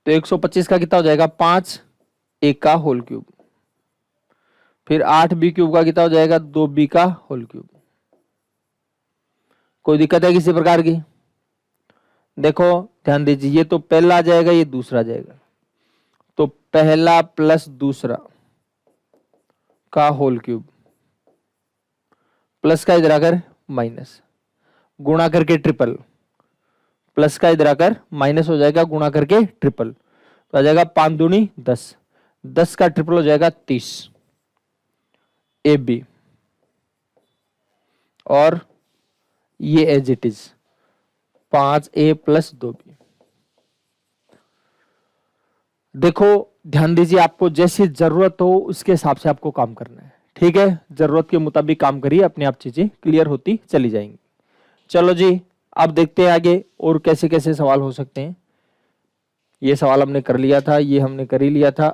तो 125 का कितना हो जाएगा 5, ए का होल क्यूब, फिर 8b क्यूब का कितना हो जाएगा 2b का होल क्यूब। कोई दिक्कत है किसी प्रकार की? देखो ध्यान दीजिए, ये तो पहला आ जाएगा, ये दूसरा आ जाएगा, तो पहला प्लस दूसरा का होल क्यूब प्लस का इधर आकर माइनस, गुणा करके ट्रिपल, प्लस का इधर आकर माइनस हो जाएगा, गुणा करके ट्रिपल, तो आ जाएगा 5 दूनी 10, 10 का ट्रिपल हो जाएगा 30 ए बी, और ये as it is 5a plus 2b। देखो ध्यान दीजिए, आपको जैसी जरूरत हो उसके हिसाब से आपको काम करना है, ठीक है? जरूरत के मुताबिक काम करिए, अपने आप चीजें क्लियर होती चली जाएंगी। चलो जी, अब देखते हैं आगे और कैसे कैसे सवाल हो सकते हैं। ये सवाल हमने कर लिया था, ये हमने कर ही लिया था।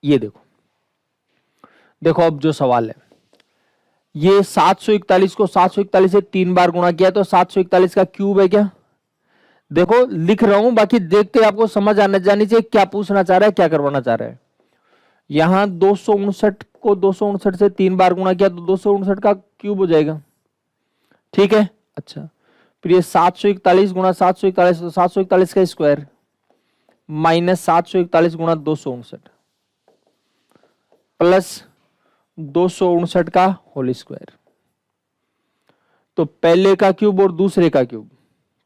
ये देखो, देखो अब जो सवाल है, ये 741 को 741 से 3 बार गुणा किया तो 741 का क्यूब है क्या? देखो लिख रहा हूं, बाकी देखते आपको समझ आना जानी चाहिए क्या पूछना चाह रहा है, क्या करवाना चाह रहा है। यहां 259 को 259 से 3 बार गुणा किया तो 259 का क्यूब हो जाएगा, ठीक है? अच्छा, फिर ये 741 गुणा 741 तो 741 का स्क्वायर माइनस 741 गुणा 259 प्लस 259 का होल स्क्वायर, तो पहले का क्यूब और दूसरे का क्यूब,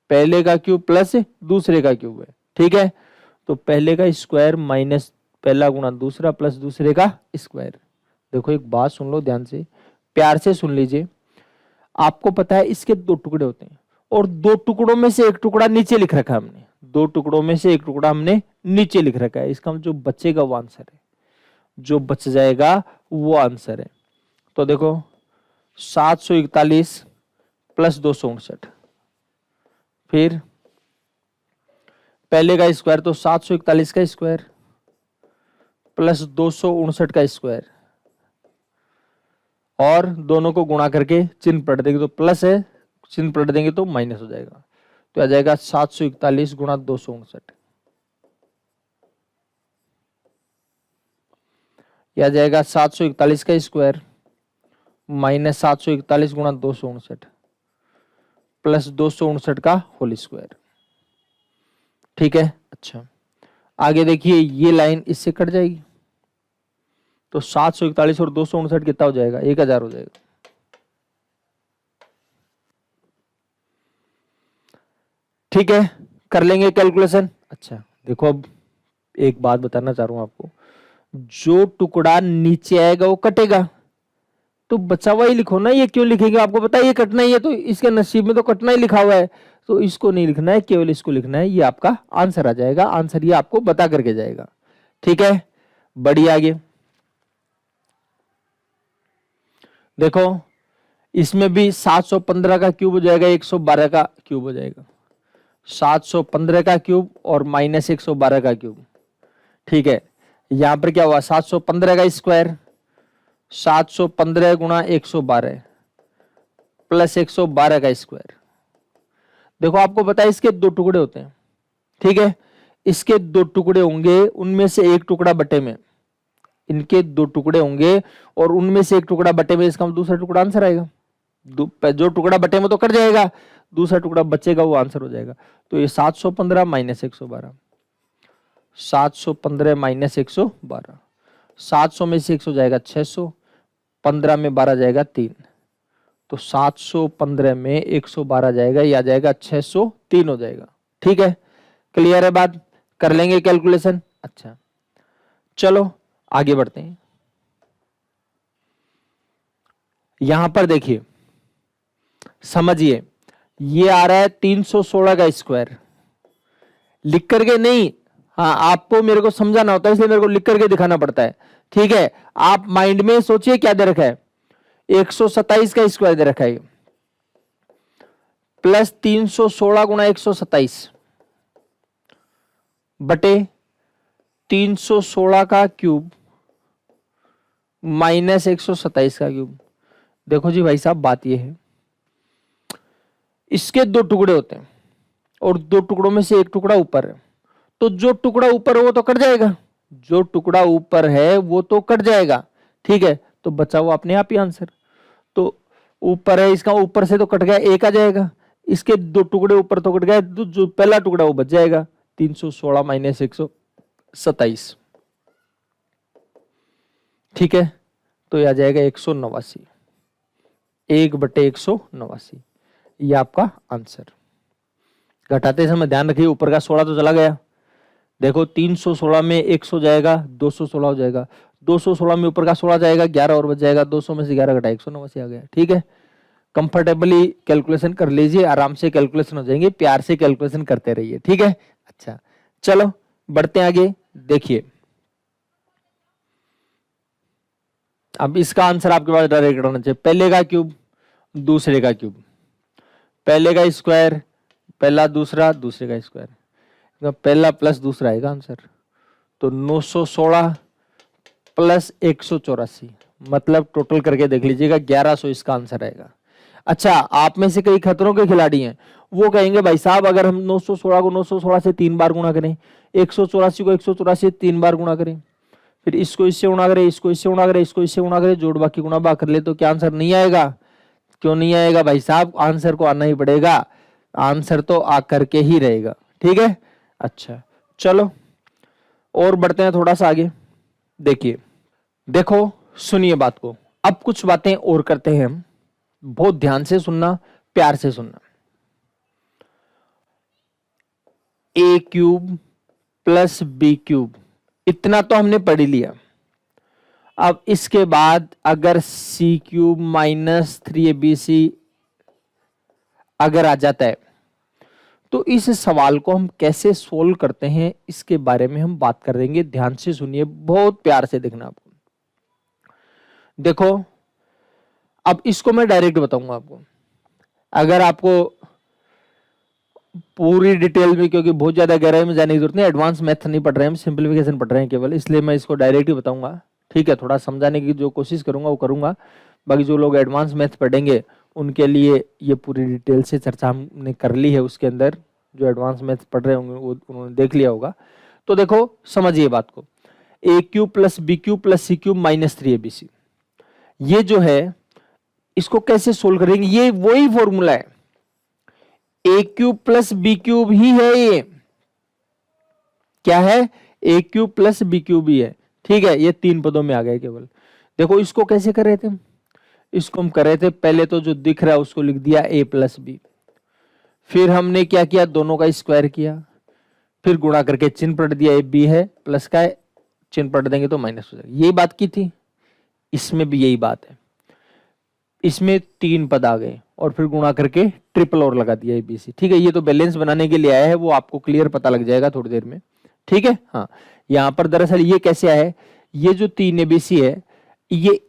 पहले का क्यूब प्लस दूसरे का क्यूब है, ठीक है? तो पहले का स्क्वायर माइनस पहला गुणा दूसरा प्लस दूसरे का स्क्वायर। देखो एक बात सुन लो ध्यान से, प्यार से सुन लीजिए। आपको पता है इसके 2 टुकड़े होते हैं और 2 टुकड़ों में से एक टुकड़ा नीचे लिख रखा है हमने, 2 टुकड़ों में से एक टुकड़ा हमने नीचे लिख रखा है। इसका जो बचेगा वो आंसर है, जो बच जाएगा वो आंसर है। तो देखो 741 प्लस 259, फिर पहले का स्क्वायर तो 741 का स्क्वायर प्लस 259 का स्क्वायर, और दोनों को गुणा करके चिन्ह पलट देंगे तो प्लस है, चिन्ह पलट देंगे तो माइनस हो जाएगा, तो आ जाएगा 741 गुणा 259, यह आ जाएगा 741 का स्क्वायर माइनस 741 गुणा 259 प्लस 259 का होल स्क्वायर, ठीक है? अच्छा, आगे देखिए, ये लाइन इससे कट जाएगी तो 741 और 259 कितना हो जाएगा 1000 हो जाएगा। ठीक है, कर लेंगे कैलकुलेशन। अच्छा देखो, अब एक बात बताना चाह रहा हूं आपको, जो टुकड़ा नीचे आएगा वो कटेगा, तो बचा हुआ ही लिखो ना। ये क्यों लिखेंगे? आपको पता है ये कटना ही है, तो इसके नसीब में तो कटना ही लिखा हुआ है, तो इसको नहीं लिखना है, केवल इसको लिखना है। ये आपका आंसर आ जाएगा, आंसर ये आपको बता करके जाएगा, ठीक है? बढ़िया। आगे देखो, इसमें भी 715 का क्यूब हो जाएगा, 112 का क्यूब हो जाएगा, 715 का क्यूब और माइनस 112 का क्यूब, ठीक है? यहां पर क्या हुआ, 715 का स्क्वायर, 715 गुणा 112 प्लस 112 का स्क्वायर। देखो आपको पता है इसके 2 टुकड़े होते हैं, ठीक है? इसके 2 टुकड़े होंगे, उनमें से एक टुकड़ा बटे में, इनके 2 टुकड़े होंगे और उनमें से एक टुकड़ा बटे में, इसका दूसरा टुकड़ा आंसर आएगा। जो टुकड़ा बटे में तो कट जाएगा, दूसरा टुकड़ा बचेगा वो आंसर हो जाएगा। तो ये 715 माइनस 112, 715 माइनस 112, 700 में से 100 जाएगा 600, 15 में 12 जाएगा 3, तो 715 में 112 जाएगा, या जाएगा 603 हो जाएगा, ठीक है? क्लियर है बात? कर लेंगे कैलकुलेशन। अच्छा चलो आगे बढ़ते हैं। यहां पर देखिए, समझिए, ये आ रहा है 316 का स्क्वायर, लिख करके नहीं, हाँ आपको मेरे को समझाना होता है, इसलिए मेरे को लिख करके दिखाना पड़ता है, ठीक है? आप माइंड में सोचिए क्या दे रखा है, 127 का स्क्वायर दे रखा है, प्लस 316 गुणा 127 बटे 316 का क्यूब माइनस 127 का क्यूब। देखो जी भाई साहब, बात यह है, इसके 2 टुकड़े होते हैं और 2 टुकड़ों में से एक टुकड़ा ऊपर है, तो जो टुकड़ा ऊपर है वो तो कट जाएगा, जो टुकड़ा ऊपर है वो तो कट जाएगा, ठीक है, तो बचा हुआ अपने आप ही आंसर। तो ऊपर है, इसका ऊपर से तो कट गया, एक आ जाएगा, इसके दो टुकड़े ऊपर तो कट गए, जो पहला टुकड़ा वो बच जाएगा, 316 माइनस 127, ठीक है, तो ये आ जाएगा 189, 1/189, ये आपका आंसर। घटाते समय ध्यान रखिए ऊपर का 16 तो चला गया, देखो 316 में 100 जाएगा, 216 हो जाएगा, 216 में ऊपर का 16 जाएगा, 11 और बच जाएगा, 200 में से 11 घटा 189 आ गया, ठीक है। कंफर्टेबली कैलकुलेशन कर लीजिए, आराम से कैलकुलेशन हो जाएंगे, प्यार से कैलकुलेशन करते रहिए, ठीक है। अच्छा चलो बढ़ते हैं आगे, देखिए अब इसका आंसर आपके पास डायरेक्ट रहना चाहिए, पहले का क्यूब दूसरे का क्यूब, पहले का स्क्वायर पहला दूसरा दूसरे का स्क्वायर, पहला प्लस दूसरा आएगा आंसर, तो 916 प्लस 184, मतलब टोटल करके देख लीजिएगा 1100 इसका आंसर आएगा। अच्छा आप में से कई खतरों के खिलाड़ी हैं, वो कहेंगे भाई साहब अगर हम 916 को 916 से 3 बार गुणा करें, 184 को 184 से 3 बार गुणा करें, फिर इसको इससे गुणा करें, इसको इससे गुणा करें, इसको इससे गुणा करें, जोड़ बाकी गुणा बा कर ले, तो क्या आंसर नहीं आएगा? क्यों नहीं आएगा भाई साहब? आंसर को आना ही पड़ेगा, आंसर तो आकर के ही रहेगा, ठीक है। अच्छा चलो और बढ़ते हैं थोड़ा सा आगे, देखिए देखो सुनिए बात को, अब कुछ बातें और करते हैं हम, बहुत ध्यान से सुनना, प्यार से सुनना। ए क्यूब प्लस बी क्यूब इतना तो हमने पढ़ लिया, अब इसके बाद अगर सी क्यूब माइनस 3abc अगर आ जाता है तो इस सवाल को हम कैसे सोल्व करते हैं इसके बारे में हम बात कर देंगे, ध्यान से सुनिए, बहुत प्यार से देखना। आपको देखो अब इसको मैं डायरेक्ट बताऊंगा आपको, अगर आपको पूरी डिटेल में, क्योंकि बहुत ज्यादा गहराई में जाने की जरूरत नहीं, एडवांस मैथ नहीं पढ़ रहे हैं, हम सिंपलीफिकेशन पढ़ रहे हैं केवल, इसलिए मैं इसको डायरेक्ट ही बताऊंगा, ठीक है। थोड़ा समझाने की जो कोशिश करूंगा वो करूंगा, बाकी जो लोग एडवांस मैथ पढ़ेंगे उनके लिए ये पूरी डिटेल से चर्चा हमने कर ली है, उसके अंदर जो एडवांस मैथ पढ़ रहे होंगे वो उन्होंने देख लिया होगा। तो देखो समझिए बात को, a cube plus B cube plus C cube minus 3abc, ये जो है इसको कैसे सोल्व करेंगे, ये वही फॉर्मूला है, a cube plus B cube ही है, ये क्या है, a cube plus B cube ही है, ठीक है। ये 3 पदों में आ गए केवल। देखो इसको कैसे कर रहे थे, इसको हम कर रहे थे, पहले तो जो दिख रहा है उसको लिख दिया a प्लस बी, फिर हमने क्या किया, दोनों का स्क्वायर किया, फिर गुणा करके चिन्ह पलट दिया, ए बी है प्लस का है, चिन्ह पलट देंगे तो माइनस हो जाएगा, यही बात की थी, इसमें भी यही बात है, इसमें 3 पद आ गए और फिर गुणा करके ट्रिपल और लगा दिया एबीसी, ठीक है। ये तो बैलेंस बनाने के लिए आया है, वो आपको क्लियर पता लग जाएगा थोड़ी देर में, ठीक है। हाँ यहां पर दरअसल ये कैसे आया है, ये जो 3 एबीसी है, ये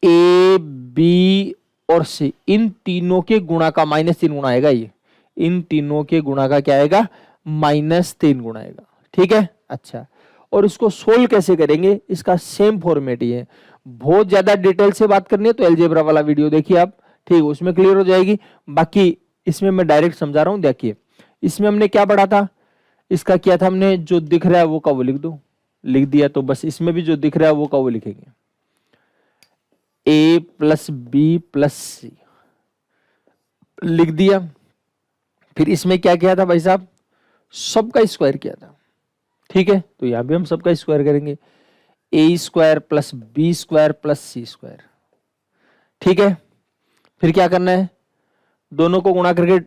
ए बी और सी इन तीनों के गुणा का -3 गुणा आएगा, ये इन तीनों के गुणा का क्या आएगा, -3 गुणा आएगा, ठीक है। अच्छा और इसको सोल्व कैसे करेंगे, इसका सेम फॉर्मेट ही है, बहुत ज्यादा डिटेल से बात करनी है तो अलजेब्रा वाला वीडियो देखिए आप, ठीक, उसमें क्लियर हो जाएगी। बाकी इसमें मैं डायरेक्ट समझा रहा हूं, देखिए इसमें हमने क्या पढ़ा था, इसका किया था हमने, जो दिख रहा है वो का वो लिख दो, लिख दिया, तो बस इसमें भी जो दिख रहा है वो का वो लिखेंगे, ए प्लस बी प्लस सी लिख दिया, फिर इसमें क्या किया था भाई साहब, सबका स्क्वायर किया था, ठीक है। तो यहां भी हम सबका स्क्वायर करेंगे, a square plus B square plus C square, ठीक है। फिर क्या करना है, दोनों को गुणा करके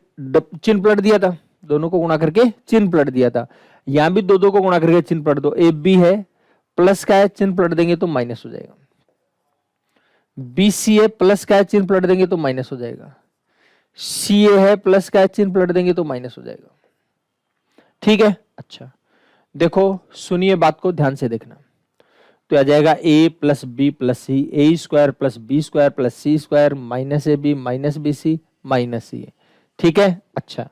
चिन्ह पलट दिया था, दोनों को गुणा करके चिन्ह पलट दिया था, यहां भी दो को गुणा करके चिन्ह पलट दो, ए बी है प्लस का है, चिन्ह पलट देंगे तो माइनस हो जाएगा, बी सी है प्लस का है, चिन्ह पलट देंगे तो माइनस हो जाएगा, सी ए है प्लस का है, चिन्ह पलट देंगे तो माइनस हो जाएगा, ठीक है। अच्छा देखो सुनिए बात को ध्यान से देखना, तो आ जाएगा a plus B plus c, a square plus B square plus C square minus a b minus b c minus c, ठीक है। अच्छा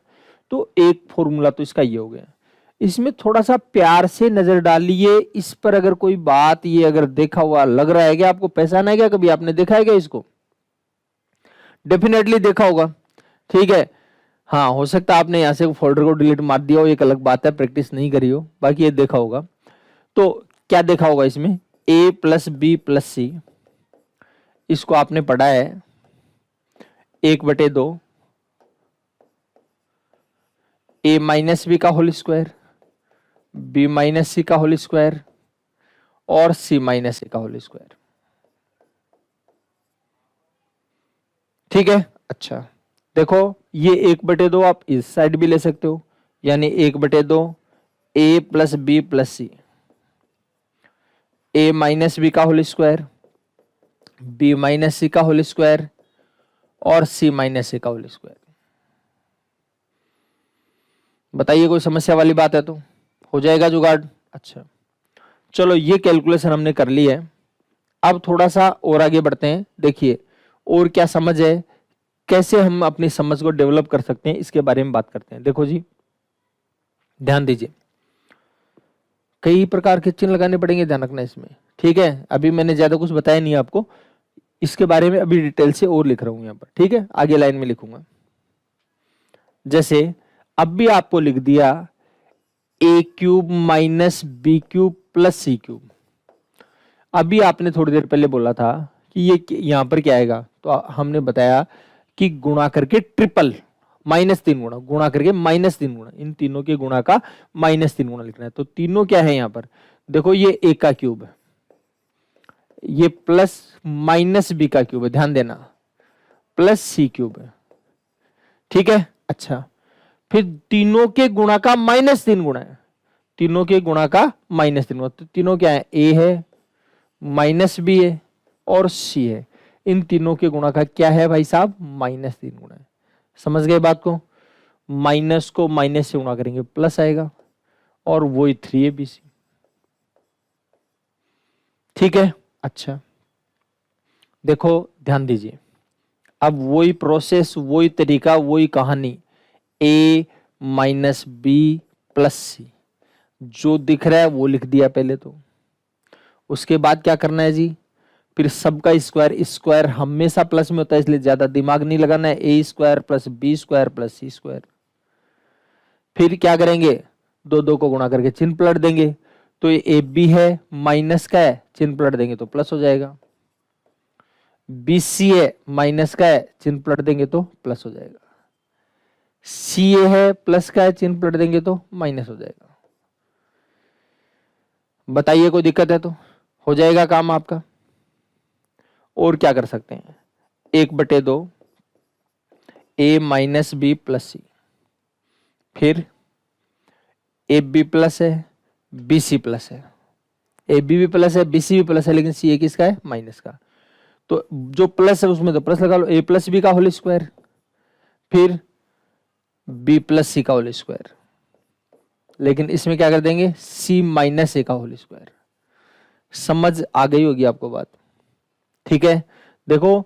तो एक फॉर्मूला तो इसका ये हो गया, इसमें थोड़ा सा प्यार से नजर डालिए, इस पर अगर कोई बात ये अगर देखा हुआ लग रहा है कि आपको पहचाना है क्या, कभी आपने देखा है क्या इसको, डेफिनेटली देखा होगा, ठीक है। हाँ हो सकता है आपने यहाँ से फोल्डर को डिलीट मार दिया हो, एक अलग बात है, प्रैक्टिस नहीं करी हो, बाकी ये देखा होगा। तो क्या देखा होगा इसमें, a प्लस बी प्लस सी, इसको आपने पढ़ा है 1/2 a माइनस बी का whole square, b minus C का होल स्क्वायर और c माइनस ए का होल स्क्वायर। ठीक है, अच्छा देखो ये 1/2 आप इस साइड भी ले सकते हो, यानी 1/2 a plus B plus C, a minus B का whole square, b minus C का होल स्क्वायर और c माइनस ए का होल स्क्वायर। बताइए कोई समस्या वाली बात है तो हो जाएगा जुगाड़। अच्छा चलो ये कैलकुलेशन हमने कर ली है, अब थोड़ा सा और आगे बढ़ते हैं। देखिए और क्या समझ है, कैसे हम अपनी समझ को डेवलप कर सकते हैं, इसके बारे में बात करते हैं। देखो जी ध्यान दीजिए, कई प्रकार के चिन्ह लगाने पड़ेंगे, ध्यान रखना इसमें। ठीक है, अभी मैंने ज्यादा कुछ बताया नहीं आपको, इसके बारे में अभी डिटेल से और लिख रहा हूं यहाँ पर। ठीक है, आगे लाइन में लिखूंगा। जैसे अब भी आपको लिख दिया a cube minus B cube plus C cube. अभी आपने थोड़ी देर पहले बोला था कि ये यहां पर क्या आएगा, तो हमने बताया कि गुणा करके ट्रिपल -3 गुणा, गुणा करके -3 गुणा, इन तीनों के गुणा का -3 गुणा लिखना है। तो तीनों क्या है यहां पर, देखो ये a का क्यूब है, ये प्लस माइनस बी का क्यूब है, ध्यान देना, प्लस सी क्यूब है। ठीक है, अच्छा फिर तीनों के गुणा का -3 गुणा है, तीनों के गुणा का -3 गुणा, तो तीनों क्या है, a है माइनस बी है और सी है, इन तीनों के गुणा का क्या है भाई साहब, -3 गुणा है। समझ गए बात को, माइनस को माइनस से गुणा करेंगे प्लस आएगा और वही 3abc। ठीक है, अच्छा देखो ध्यान दीजिए, अब वही प्रोसेस, वही तरीका, वही कहानी, a माइनस बी प्लस सी, जो दिख रहा है वो लिख दिया पहले तो। उसके बाद क्या करना है जी, फिर सबका स्क्वायर, स्क्वायर हमेशा प्लस में होता है इसलिए ज्यादा दिमाग नहीं लगाना है, a square plus B square plus C square. फिर क्या करेंगे, दो दो को गुणा करके चिन्ह पलट देंगे, तो ये ए बी है माइनस का है, चिन्ह पलट देंगे तो प्लस हो जाएगा, बी सी है माइनस का है, चिन्ह पलट देंगे तो प्लस हो जाएगा, सी ए है प्लस का है, चिन्ह पलट देंगे तो माइनस हो जाएगा। बताइए कोई दिक्कत है तो हो जाएगा काम आपका। और क्या कर सकते हैं, 1/2 a माइनस बी प्लस सी, फिर ए बी प्लस है, बी सी प्लस है, ए बी भी प्लस है, बी सी भी प्लस है, लेकिन सी ए किसका है, माइनस का, तो जो प्लस है उसमें तो प्लस लगा लो, a प्लस बी का होल स्क्वायर, फिर b प्लस सी का होल स्क्वायर, लेकिन इसमें क्या कर देंगे, c माइनस ए का होल स्क्वायर। समझ आ गई होगी आपको बात। ठीक है, देखो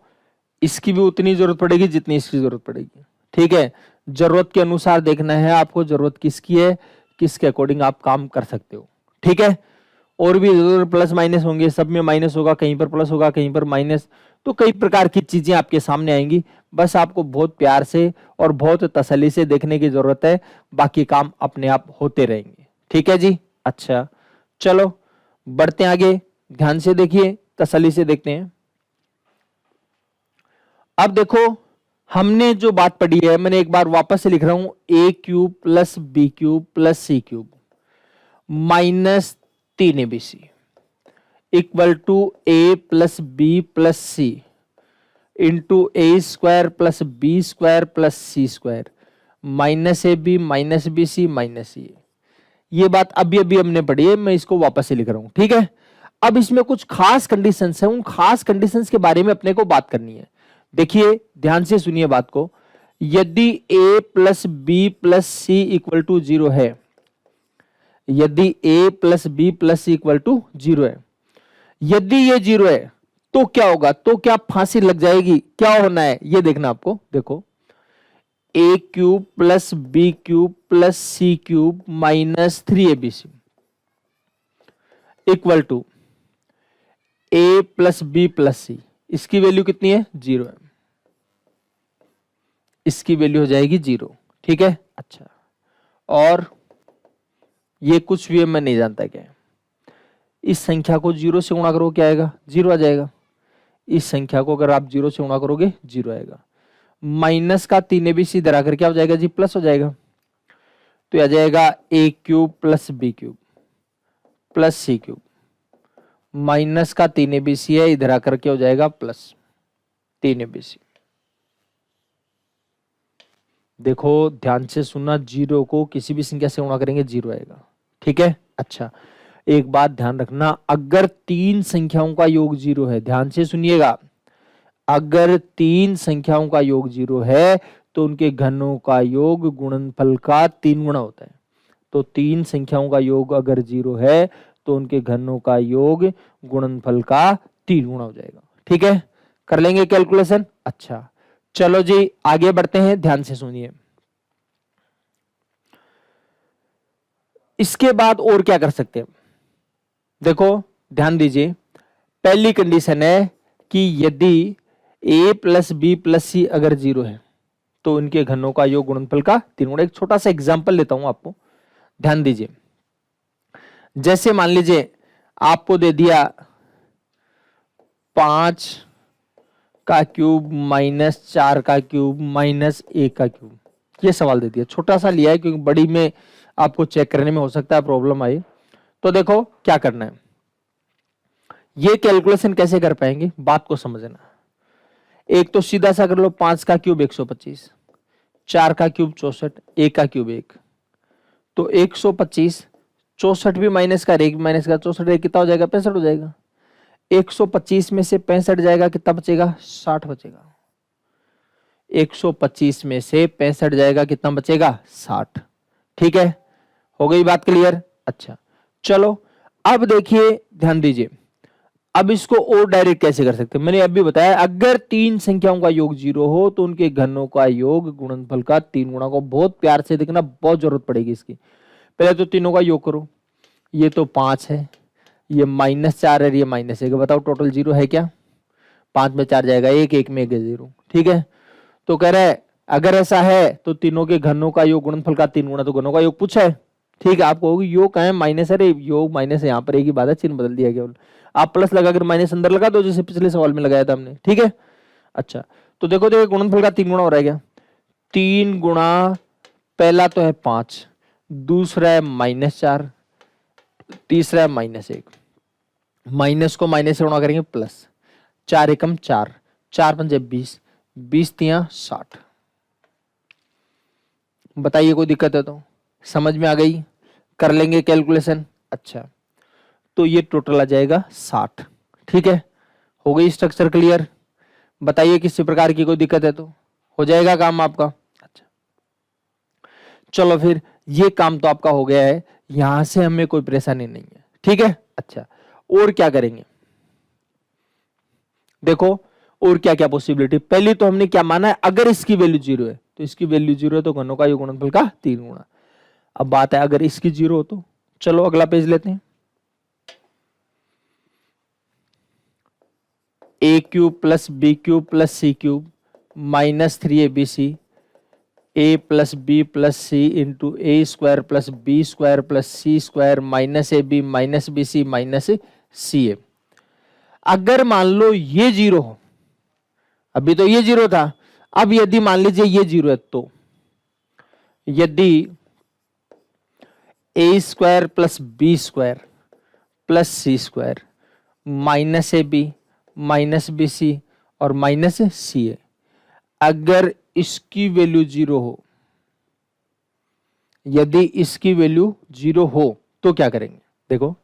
इसकी भी उतनी जरूरत पड़ेगी जितनी इसकी जरूरत पड़ेगी। ठीक है, जरूरत के अनुसार देखना है आपको, जरूरत किसकी है, किसके अकॉर्डिंग आप काम कर सकते हो। ठीक है, और भी प्लस माइनस होंगे, सब में माइनस होगा, कहीं पर प्लस होगा, कहीं पर माइनस, तो कई प्रकार की चीजें आपके सामने आएंगी। बस आपको बहुत प्यार से और बहुत तसल्ली से देखने की जरूरत है, बाकी काम अपने आप होते रहेंगे। ठीक है जी, अच्छा चलो बढ़ते हैं आगे, ध्यान से देखिए, तसल्ली से देखते हैं। अब देखो हमने जो बात पढ़ी है, मैंने एक बार वापस से लिख रहा हूं, a cube plus B cube plus C cube -3abc equal to a plus B plus c into A square plus B square plus C square -ab minus b c minus c. ये बात अभी अभी हमने पढ़ी है, मैं इसको वापस से लिख रहा हूं। ठीक है, अब इसमें कुछ खास कंडीशंस हैं, उन खास कंडीशंस के बारे में अपने को बात करनी है। देखिए ध्यान से सुनिए बात को, यदि a plus B plus C equal to 0 है, यदि a plus B plus C equal to 0 है, यदि ये 0 है तो क्या होगा, तो क्या फांसी लग जाएगी, क्या होना है ये देखना आपको। देखो a cube plus B cube plus C cube -3abc equal to a plus B plus c, इसकी वैल्यू कितनी है, 0 है, इसकी वैल्यू हो जाएगी 0। ठीक है, अच्छा और ये कुछ भी मैं नहीं जानता क्या है, इस संख्या को 0 से गुणा करो, क्या आएगा? 0 आ जाएगा। इस संख्या को अगर आप 0 से गुणा करोगे 0 आएगा। माइनस का 3 ABC इधर आकर क्या हो जाएगा जी? प्लस हो जाएगा। तो आ जाएगा a cube plus b cube plus c cube. Minus का 3 ABC है, इधर आकर क्या हो जाएगा? Plus 3 ABC। देखो ध्यान से सुनना, 0 को किसी भी संख्या से गुणा करेंगे 0 आएगा। ठीक है। अच्छा, एक बात ध्यान रखना, अगर 3 संख्याओं का योग 0 है, ध्यान से सुनिएगा, अगर 3 संख्याओं का योग 0 है तो उनके घनों का योग गुणनफल का 3 गुना होता है। तो 3 संख्याओं का योग अगर 0 है तो उनके घनों का योग गुणनफल का 3 गुना हो जाएगा। ठीक है, कर लेंगे कैलकुलेशन। अच्छा चलो जी आगे बढ़ते हैं, ध्यान से सुनिए। इसके बाद और क्या कर सकते हैं? देखो ध्यान दीजिए, पहली कंडीशन है कि यदि a प्लस बी प्लस सी अगर 0 है तो उनके घनों का योग गुणनफल का 3 गुना। एक छोटा सा एग्जांपल लेता हूं आपको, ध्यान दीजिए। जैसे मान लीजिए आपको दे दिया 5 का क्यूब माइनस 4 का क्यूब माइनस 1 का क्यूब, ये सवाल दे दिया। छोटा सा लिया है क्योंकि बड़ी में आपको चेक करने में हो सकता है प्रॉब्लम आई। तो देखो क्या करना है, ये कैलकुलेशन कैसे कर पाएंगे, बात को समझना। एक तो सीधा सा कर लो, 5 का क्यूब 125, 4 का क्यूब 64, 1 का क्यूब 1। तो 125, 64 भी माइनस का, 1 भी माइनस का, 64 कितना हो जाएगा? 65 हो जाएगा। 125 में से 65 जाएगा, कितना बचेगा? 60 बचेगा। 125 में से 65 जाएगा, कितना बचेगा? 60। ठीक है, हो गई बात क्लियर? अच्छा चलो अब देखिए, ध्यान दीजिए, अब इसको और डायरेक्ट कैसे कर सकते हैं? मैंने अभी बताया, अगर 3 संख्याओं का योग 0 हो तो उनके घनों का योग गुणनफल का 3 गुना को। बहुत प्यार से देखना, बहुत जरूरत पड़ेगी इसकी। पहले तो तीनों का योग करो, ये तो 5 है, ये -4 है, ये -1 है। बताओ टोटल 0 है क्या? 5 में 4 जाएगा 1, 1 में 1 0। ठीक है, तो कह रहा है अगर ऐसा है तो तीनों के घनों का योग गुणनफल का 3 गुना। तो घनों का योग पूछा है। ठीक है, आपको योग कहा है माइनस है, योग माइनस है, यहाँ पर एक ही बात है, चिन्ह बदल दिया केवल। आप प्लस लगाकर माइनस अंदर लगा दो, जैसे पिछले सवाल में लगाया था हमने। ठीक है, अच्छा तो देखो गुणनफल का 3 गुना हो रहा है क्या? 3 गुणा, पहला तो है 5, दूसरा है -4, तीसरा है -1। माइनस को माइनस से गुणा करेंगे प्लस, 4 एकम 4, 4 पंजे 20, 20 तिया 60। बताइए कोई दिक्कत है तो? समझ में आ गई? कर लेंगे कैलकुलेशन। अच्छा तो ये टोटल आ जाएगा 60। ठीक है, हो गई स्ट्रक्चर क्लियर? बताइए किसी प्रकार की कोई दिक्कत है तो? हो जाएगा काम आपका। अच्छा चलो फिर, ये काम तो आपका हो गया है, यहां से हमें कोई परेशानी नहीं है। ठीक है, अच्छा और क्या करेंगे? देखो और क्या क्या पॉसिबिलिटी। पहली तो हमने क्या माना है, अगर इसकी वैल्यू 0 है तो इसकी वैल्यू 0 है तो घनों का योग गुणनफल का 3 गुना। अब बात है अगर इसकी 0 हो तो, चलो अगला पेज लेते हैं। a cube plus B cube plus C cube -3abc, a plus B plus c into A square plus B square plus C square -ab minus b c minus c a. अगर मान लो ये 0 हो, अभी तो ये 0 था, अब यदि मान लीजिए ये 0 है तो यदि a square plus B square plus C square -ab minus b c और माइनस सी ए, अगर इसकी वैल्यू 0 हो, यदि इसकी वैल्यू 0 हो तो क्या करेंगे? देखो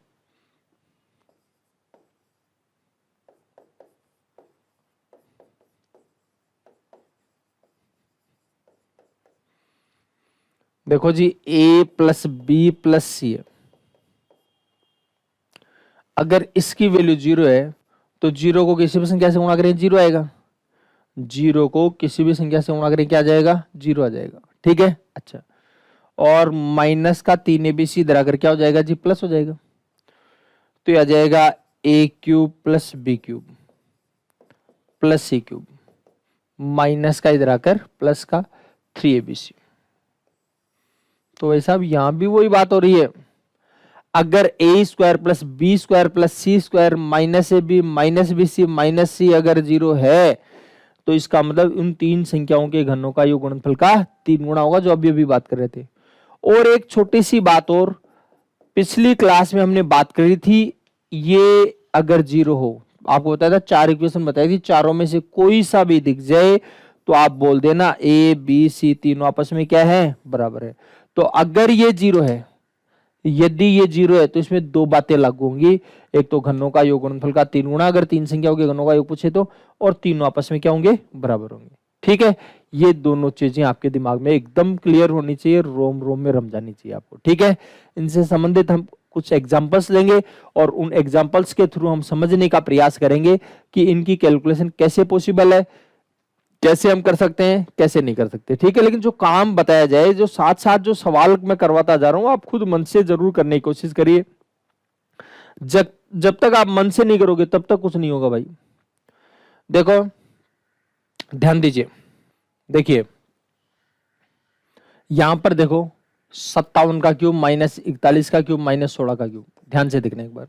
देखो जी, a प्लस बी प्लस सी है, अगर इसकी वैल्यू 0 है तो 0 को किसी भी संख्या से गुणा करें 0 आएगा। 0 को किसी भी संख्या से गुणा करें क्या आ जाएगा? 0 आ जाएगा। ठीक है, अच्छा और माइनस का 3abc इधर आकर क्या हो जाएगा जी? प्लस हो जाएगा। तो ये आ जाएगा a cube plus B cube plus C cube, minus का इधर आकर प्लस का 3abc। तो वैसा अब यहां भी वही बात हो रही है, अगर a square plus B square plus C square minus a b minus b c minus c अगर 0 है, तो इसका मतलब उन तीन संख्याओं के घनों का योग गुणनफल का 3 गुना होगा, जो अभी अभी बात कर रहे थे। और एक छोटी सी बात और, पिछली क्लास में हमने बात करी थी, ये अगर 0 हो, आपको बताया था 4 इक्वेशन बताई थी, चारों में से कोई सा भी दिख जाए तो आप बोल देना ए बी सी तीनों आपस में क्या है, बराबर है। तो अगर ये 0 है, यदि ये 0 है, तो इसमें दो बातें लागू होंगी। एक तो घनों का योग गुणनफल का 3 गुना, अगर तीन संख्याओं के घनों का योग पूछे तो, और तीनों आपस में क्या होंगे, बराबर होंगे। ठीक है, ये दोनों चीजें आपके दिमाग में एकदम क्लियर होनी चाहिए, रोम रोम में रम जानी चाहिए आपको। ठीक है, इनसे संबंधित हम कुछ एग्जाम्पल्स लेंगे और उन एग्जाम्पल्स के थ्रू हम समझने का प्रयास करेंगे कि इनकी कैलकुलेशन कैसे पॉसिबल है, कैसे हम कर सकते हैं, कैसे नहीं कर सकते। ठीक है, लेकिन जो काम बताया जाए, जो साथ साथ जो सवाल मैं करवाता जा रहा हूं, आप खुद मन से जरूर करने की कोशिश करिए। जब जब तक आप मन से नहीं करोगे तब तक कुछ नहीं होगा भाई। देखो, ध्यान दीजिए, देखिए यहां पर देखो 57 का क्यूब माइनस 41 का क्यूब माइनस 16 का क्यूब, ध्यान से देखना एक बार।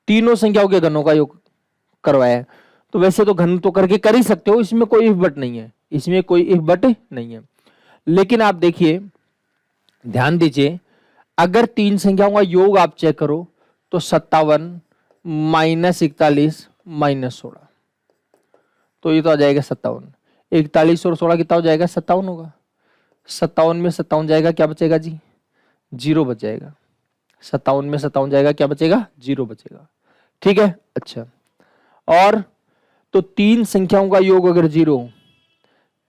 तीनों संख्याओं के घनों का योग करवाया है, तो वैसे तो घन तो करके कर ही सकते हो, इसमें कोई इफ बट नहीं है, इसमें कोई इफ बट नहीं है। लेकिन आप देखिए, ध्यान दीजिए, अगर तीन संख्याओं का योग आप चेक करो तो 57 माइनस 41 माइनस 16, तो ये तो आ जाएगा 57। 41 और 16 कितना हो जाएगा, 57 होगा। 57 में 57 जाएगा, क्या बचेगा जी, 0 बच जाएगा। 57 में 57 जाएगा, क्या बचेगा, 0 बचेगा। ठीक है, अच्छा। और तो तीन संख्याओं का योग अगर 0,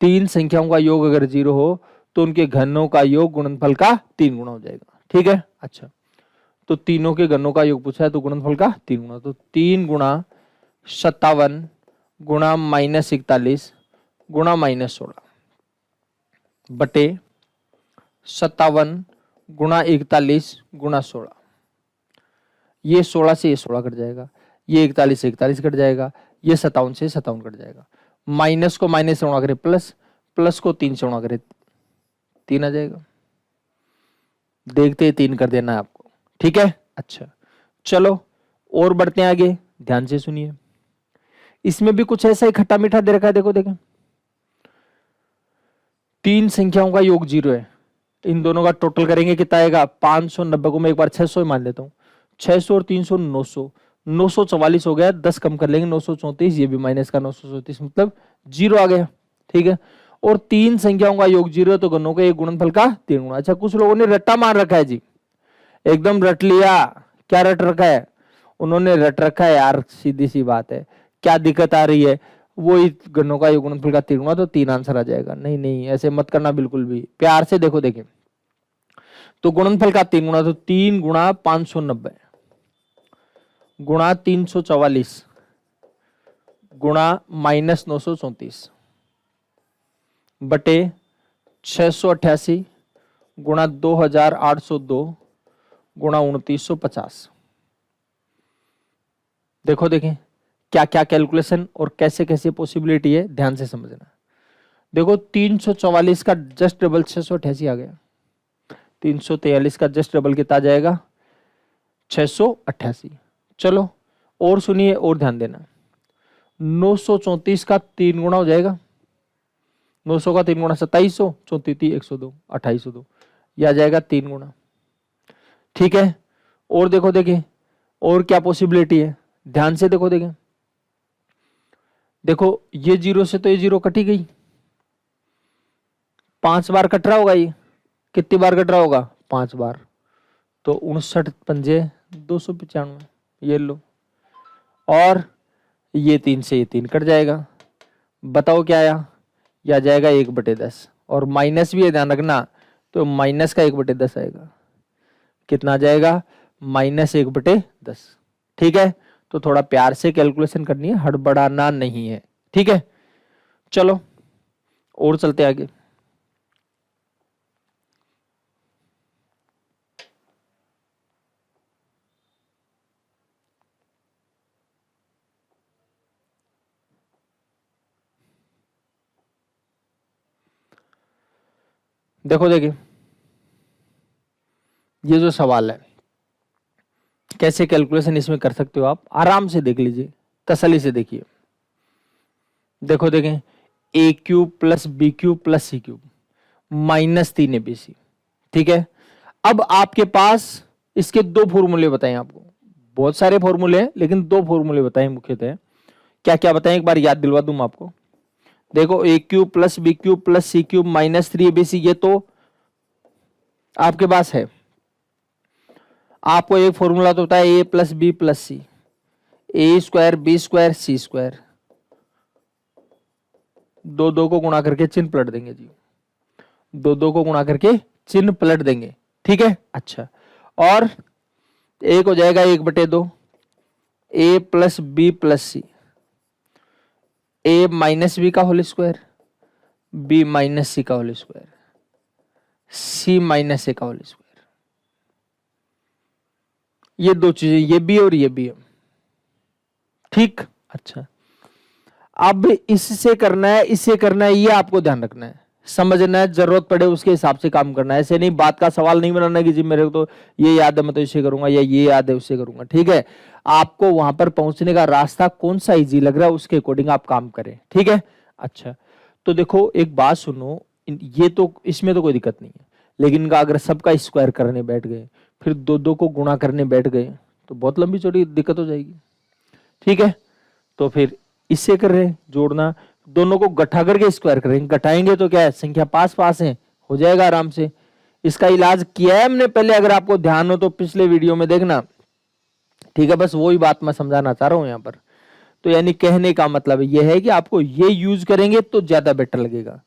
तीन संख्याओं का योग अगर 0 हो तो उनके घनों का योग गुणनफल का 3 गुना हो जाएगा। ठीक है, अच्छा। तो तीनों के घनों का योग पूछा है तो गुणनफल का 3 गुना, तो 3 गुणा 57 गुणा माइनस 41 गुणा माइनस 16 बटे 57 गुणा 41 गुणा 16। ये 16 से ये 16 कट जाएगा, ये 41 से 41 कट जाएगा, ये 57 से 57 कट जाएगा। माइनस को माइनस से गुणा करे प्लस, प्लस को 3 से गुणा करे 3 आ जाएगा। देखते ही 3 कर देना है आपको। ठीक है, अच्छा। चलो और बढ़ते हैं आगे, ध्यान से सुनिए। इसमें भी कुछ ऐसा ही खट्टा मीठा दे रखा है, देखो देखें। तीन संख्याओं का योग 0 है, इन दोनों का टोटल करेंगे कितना आएगा, 590 को मैं एक बार 600 मान लेता हूँ। 600 और 300 900, 944 हो गया, 10 कम कर लेंगे 934, ये भी माइनस का 934, मतलब 0 आ गया। ठीक है, और तीन संख्याओं का योग 0 तो घनों के एक गुणनफल का 3 गुना। अच्छा, कुछ लोगों ने रट्टा मार रखा है जी, एकदम रट लिया। क्या रट रखा है, उन्होंने रट रखा है यार, सीधी सी बात है। क्या दिक्कत आ रही है, वो घनों का योग गुणनफल का 3 गुना, तो 3 आंसर आ जाएगा। नहीं नहीं, ऐसे मत करना, बिल्कुल भी प्यार से देखो, देखें तो गुणनफल का 3 गुना, तो 3 गुणा 590 गुणा 344 गुणा माइनस 934 बटे 688 गुणा 2802 गुणा 2950। देखो देखें क्या क्या कैलकुलेशन और कैसे कैसे पॉसिबिलिटी है, ध्यान से समझना। देखो 344 का जस्ट डबल 688 आ गया, 343 का जस्ट डबल कितना आ जाएगा, 688। चलो और सुनिए और ध्यान देना, 934 का 3 गुना हो जाएगा, 900 का 3 गुना 2700, 34 102 2802, यह आ जाएगा 3 गुना। ठीक है, और देखो देखें और क्या पॉसिबिलिटी है, ध्यान से देखो देखें। देखो ये 0 से तो ये 0 कटी गई, 5 बार कट रहा होगा, ये कितनी बार कट रहा होगा, 5 बार, तो 59 पंजे 295, ये लो। और ये 3 से ये 3 कट जाएगा, बताओ क्या आया, या जाएगा 1/10, और माइनस भी है ध्यान रखना, तो माइनस का 1/10 आएगा, कितना आ जाएगा, -1/10। ठीक है, तो थोड़ा प्यार से कैलकुलेशन करनी है, हड़बड़ाना नहीं है। ठीक है, चलो और चलते आगे। देखो देखिए, ये जो सवाल है कैसे कैलकुलेशन इसमें कर सकते हो आप आराम से देख लीजिए, तसल्ली से देखिए। देखो देखें, a cube plus B cube plus C cube -3 ABC, ठीक है। अब आपके पास इसके दो फॉर्मूले बताएं आपको, बहुत सारे फॉर्मूले हैं लेकिन दो फॉर्मूले बताएं मुख्यतः। क्या क्या बताएं एक बार याद दिलवा दूं मैं आपको। देखो a cube plus B cube plus C cube -3ABC, ये तो आपके पास है। आपको एक फॉर्मूला तो होता है ए plus B plus c, a square B square C square, दो दो को गुणा करके चिन्ह पलट देंगे जी, दो दो को गुणा करके चिन्ह पलट देंगे, ठीक है। अच्छा, और एक हो जाएगा 1/2 ए प्लस बी प्लस सी, ए माइनस बी का whole square, B minus C का whole square, C minus A का होल स्क्वायर। ये दो चीजें, ये भी और ये भी है, ठीक। अच्छा, अब इससे करना है, इससे करना है, ये आपको ध्यान रखना है, समझना है, जरूरत पड़े उसके हिसाब से काम करना है। ऐसे नहीं बात का सवाल नहीं बनाना कि जी मेरे को तो ये याद है मैं तो इसे करूंगा, या ये याद है उससे करूंगा, ठीक है। आपको वहां पर पहुंचने का रास्ता कौन सा इजी लग रहा है उसके अकॉर्डिंग आप काम करें, ठीक है। अच्छा, तो देखो एक बात सुनो, ये तो इसमें तो कोई दिक्कत नहीं है, लेकिन इनका अगर सबका स्क्वायर करने बैठ गए, फिर दो दो को गुणा करने बैठ गए, तो बहुत लंबी चौड़ी दिक्कत हो जाएगी, ठीक है। तो फिर इससे कर रहे हैं जोड़ना, दोनों को गठा करके स्क्वायर करेंगे, गठाएंगे तो क्या है, संख्या पास पास है, हो जाएगा आराम से। इसका इलाज किया है हमने पहले, अगर आपको ध्यान हो तो पिछले वीडियो में देखना, ठीक है। बस वही बात मैं समझाना चाह रहा हूं यहाँ पर। तो यानी कहने का मतलब ये है कि आपको ये यूज करेंगे तो ज्यादा बेटर लगेगा,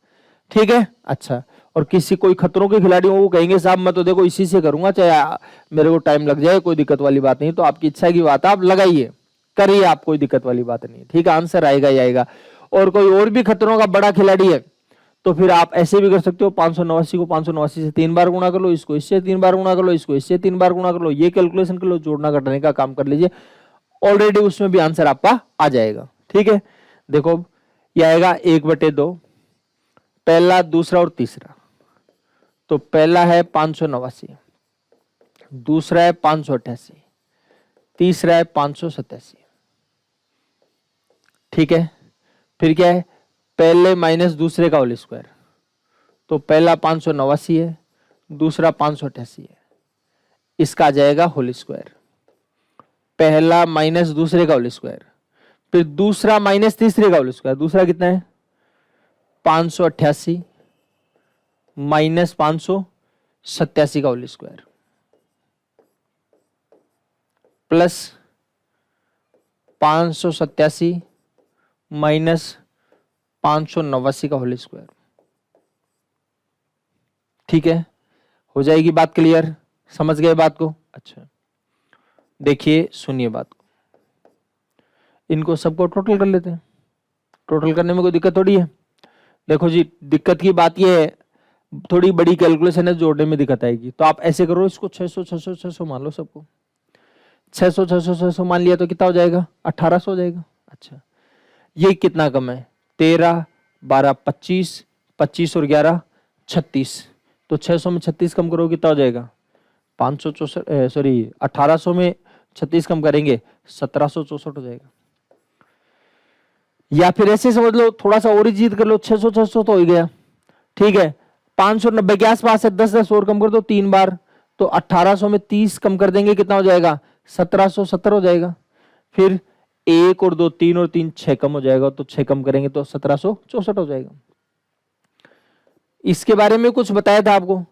ठीक है। अच्छा, और किसी कोई खतरों के खिलाड़ियों को कहेंगे साहब मैं तो देखो इसी से करूंगा, चाहे मेरे को टाइम लग जाए, कोई दिक्कत वाली बात नहीं, तो आपकी इच्छा की बात है, आप लगाइए करिए, आप कोई दिक्कत वाली बात नहीं, ठीक है। आंसर आएगा ही आएगा। और कोई और भी खतरों का बड़ा खिलाड़ी है तो फिर आप ऐसे भी कर सकते हो, 589 को 589 से 3 बार गुणा कर लो, इसको इससे 3 बार गुणा कर लो, इसको इससे 3 बार गुणा कर लो, ये कैलकुलेशन कर लो, जोड़ना घटाने का काम कर लीजिए, ऑलरेडी उसमें भी आंसर आपका आ जाएगा, ठीक है। देखो ये आएगा 1/2, पहला दूसरा और तीसरा। तो पहला है 589, दूसरा है 588, तीसरा है 587, ठीक है। फिर क्या है, पहले माइनस दूसरे का होल स्क्वायर, तो पहला 589 है, दूसरा 588 है, इसका आ जाएगा होल स्क्वायर, पहला माइनस दूसरे का होल स्क्वायर, फिर दूसरा माइनस तीसरे का होल स्क्वायर, दूसरा कितना है 588 माइनस 587 का होल स्क्वायर, प्लस 587 माइनस 589 का होल स्क्वायर, ठीक है। हो जाएगी बात क्लियर, समझ गए बात को। अच्छा, देखिए सुनिए बात को, इनको सबको टोटल कर लेते हैं, टोटल करने में कोई दिक्कत थोड़ी है। देखो जी, दिक्कत की बात यह है, थोड़ी बड़ी कैलकुलेशन है, जोड़ने में दिक्कत आएगी। तो आप ऐसे करो, इसको 600 600 600 मान लो, सबको 600 600 600 मान लिया तो कितना हो जाएगा, 1800 हो जाएगा। अच्छा, ये कितना कम है, 13 12 25, 25 और 11 36, तो 600 में 36 कम करो कितना हो जाएगा, 564, सॉरी 1800 में 36 कम करेंगे 1764 हो जाएगा। या फिर ऐसे समझ लो, थोड़ा सा और ही जीत कर लो, 600 600 तो हो गया, ठीक है। 590 के आसपास है, 10 10 और कम कर दो 3 बार, तो 1800 में 30 कम कर देंगे कितना हो जाएगा, 1770 हो जाएगा। फिर 1 और 2 3 और 3 6 कम हो जाएगा, तो 6 कम करेंगे तो 1764 हो जाएगा। इसके बारे में कुछ बताया था आपको,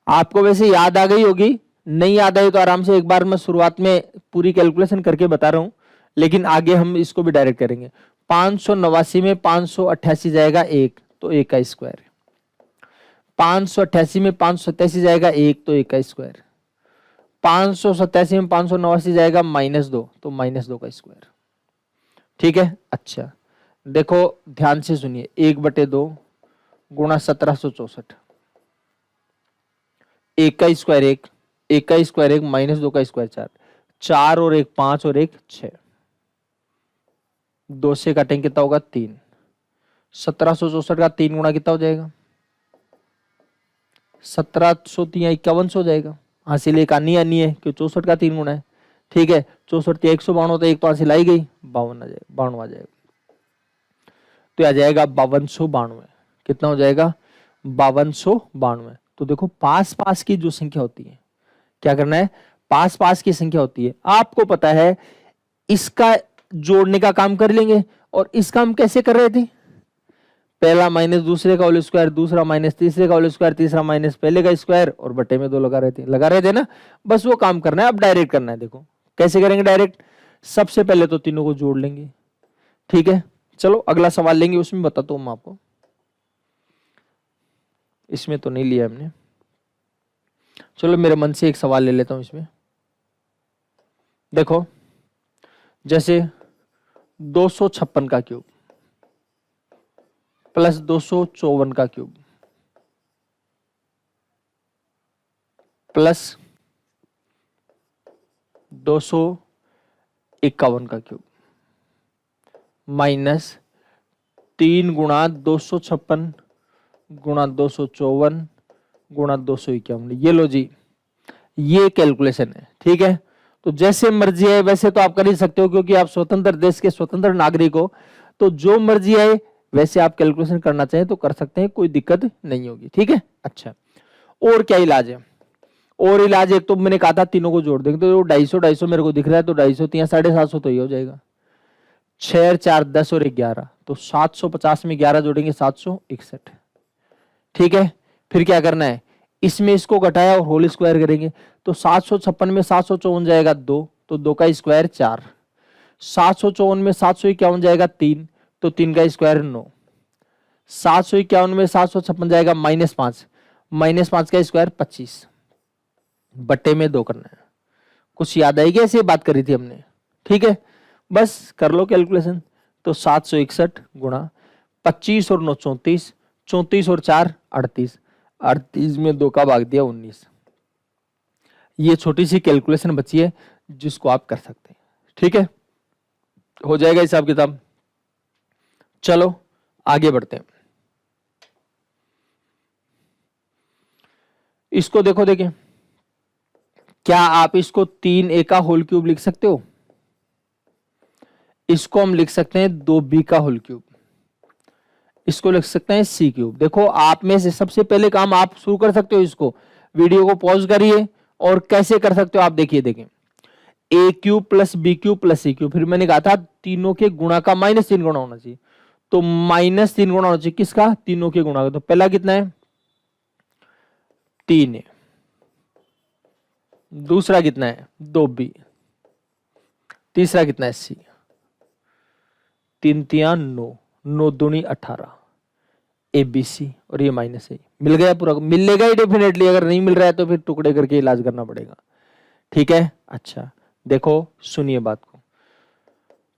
आपको वैसे याद आ गई होगी, नहीं याद आई तो आराम से एक बार मैं शुरुआत में पूरी कैलकुलेशन करके बता रहा हूं, लेकिन आगे हम इसको भी डायरेक्ट करेंगे। 589 में 588 जाएगा 1, तो 1 का स्क्वायर। 588 में 587 जाएगा 1, तो 1 का स्क्वायर। 587 में 589 जाएगा -2, तो -2 का स्क्वायर, ठीक है। अच्छा, देखो ध्यान से सुनिए, 1/2 गुणा 1764, 1 का स्क्वायर 1, 1 का स्क्वायर 1, -2 का स्क्वायर 4, 4 और 1 5 और 1 6, 2 से काटेंगे कितना होगा 3, 1764 का 3 गुणा कितना हो जाएगा, 1700 3 51 हो जाएगा। हासिल एक आनी आनी है कि 64 का 3 गुणा है, ठीक है, 64 152 तो एक 5 लाई गई, 52 आ जाएगा, 52 आ जाएगा। तो आ जाएगा 5292। कितना हो जाएगा? 5292। तो देखो पास पास की जो संख्या होती है, क्या करना है, पास पास की संख्या होती है, आपको पता है इसका जोड़ने का काम कर लेंगे। और इसका हम कैसे कर रहे थे? पहला माइनस दूसरे का होल स्क्वायर, दूसरा माइनस तीसरे का होल स्क्वायर, तीसरा माइनस पहले का स्क्वायर, और बटे में 2 लगा रहे थे ना। बस वो काम करना है, अब डायरेक्ट करना है। देखो कैसे करेंगे डायरेक्ट। सबसे पहले तो तीनों को जोड़ लेंगे, ठीक है। चलो अगला सवाल लेंगे, उसमें बताता हूं मैं आपको। इसमें तो नहीं लिया हमने, चलो मेरे मन से एक सवाल ले लेता हूं इसमें। देखो जैसे 256 का क्यूब प्लस 254 का क्यूब प्लस 251 का क्यूब माइनस 3 गुणा 256 गुणा 254 गुणा 251। ये लो जी, ये कैलकुलेशन है, ठीक है। तो जैसे मर्जी है वैसे तो आप कर ही सकते हो, क्योंकि आप स्वतंत्र देश के स्वतंत्र नागरिक हो। तो जो मर्जी है वैसे आप कैलकुलेशन करना चाहें तो कर सकते हैं, कोई दिक्कत नहीं होगी, ठीक है। अच्छा, और क्या इलाज है? और इलाज एक तो मैंने कहा था तीनों को जोड़ देंगे, तो 250 मेरे को दिख रहा है, तो 250 3 750 तो ये हो जाएगा। 6 4 10 और 11, तो 750 में 11 जोड़ेंगे 761, ठीक है। फिर क्या करना है, इसमें इसको घटाया और होल स्क्वायर करेंगे, तो 756 में 754 जाएगा 2, तो 2 का स्क्वायर 4, 754 में 751 जाएगा 3, तो 3 का स्क्वायर 9, 751 में 756 जाएगा -5, -5 का स्क्वायर 25, बट्टे में 2 करना है। कुछ याद आएगी? ऐसे बात करी थी हमने, ठीक है। बस कर लो कैलकुलेशन। तो 761 गुणा 25 और 9 34, 34 और 4 38, 38 में 2 का भाग दिया 19। ये छोटी सी कैलकुलेशन बची है जिसको आप कर सकते हैं, ठीक है। हो जाएगा हिसाब किताब। चलो आगे बढ़ते हैं। इसको देखो, देखिए क्या आप इसको 3a का होल क्यूब लिख सकते हो? इसको हम लिख सकते हैं 2b का होल क्यूब, इसको लिख सकते हैं c क्यूब। देखो आप में से सबसे पहले काम आप शुरू कर सकते हो, इसको वीडियो को पॉज करिए और कैसे कर सकते हो आप देखिए। देखें, a cube plus B cube plus C cube, फिर मैंने कहा था तीनों के गुणा का -3 गुणा होना चाहिए, तो -3 गुणा होना चाहिए किसका? तीनों के गुणा का। तो पहला कितना है? 3 है, दूसरा कितना है? 2b, तीसरा कितना है? c, 3 3 9, 9 दूनी 18, ABC, और ये माइनस है। मिल गया पूरा? मिलेगा ही डेफिनेटली, अगर नहीं मिल रहा है तो फिर टुकड़े करके इलाज करना पड़ेगा, ठीक है। अच्छा देखो सुनिए बात को,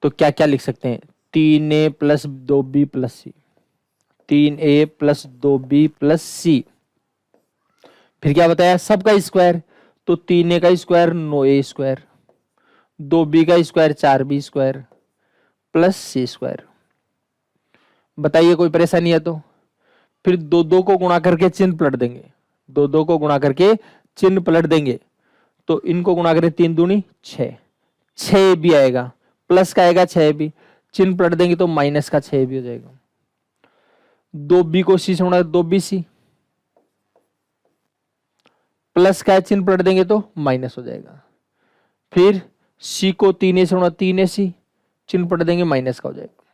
तो क्या क्या लिख सकते हैं? 3a प्लस 2b प्लस सी, 3a प्लस 2b प्लस सी, फिर क्या बताया? सबका स्क्वायर, तो 3a का स्क्वायर 9a स्क्वायर, 2b का स्क्वायर 4b स्क्वायर प्लस सी स्क्वायर। बताइए कोई परेशानी है तो? फिर 2 को गुणा करके चिन्ह पलट देंगे, 2 को गुणा करके चिन्ह पलट देंगे, तो इनको गुणा करें 3 दूनी 6, 6 भी आएगा, प्लस का आएगा 6 भी, चिन्ह पलट देंगे तो माइनस का 6 भी हो जाएगा। 2b को सी से गुणा 2bc, प्लस का चिन्ह पलट देंगे तो माइनस हो जाएगा। फिर c को 3a से गुणा 3ac, चिन्ह पलट देंगे माइनस का हो जाएगा।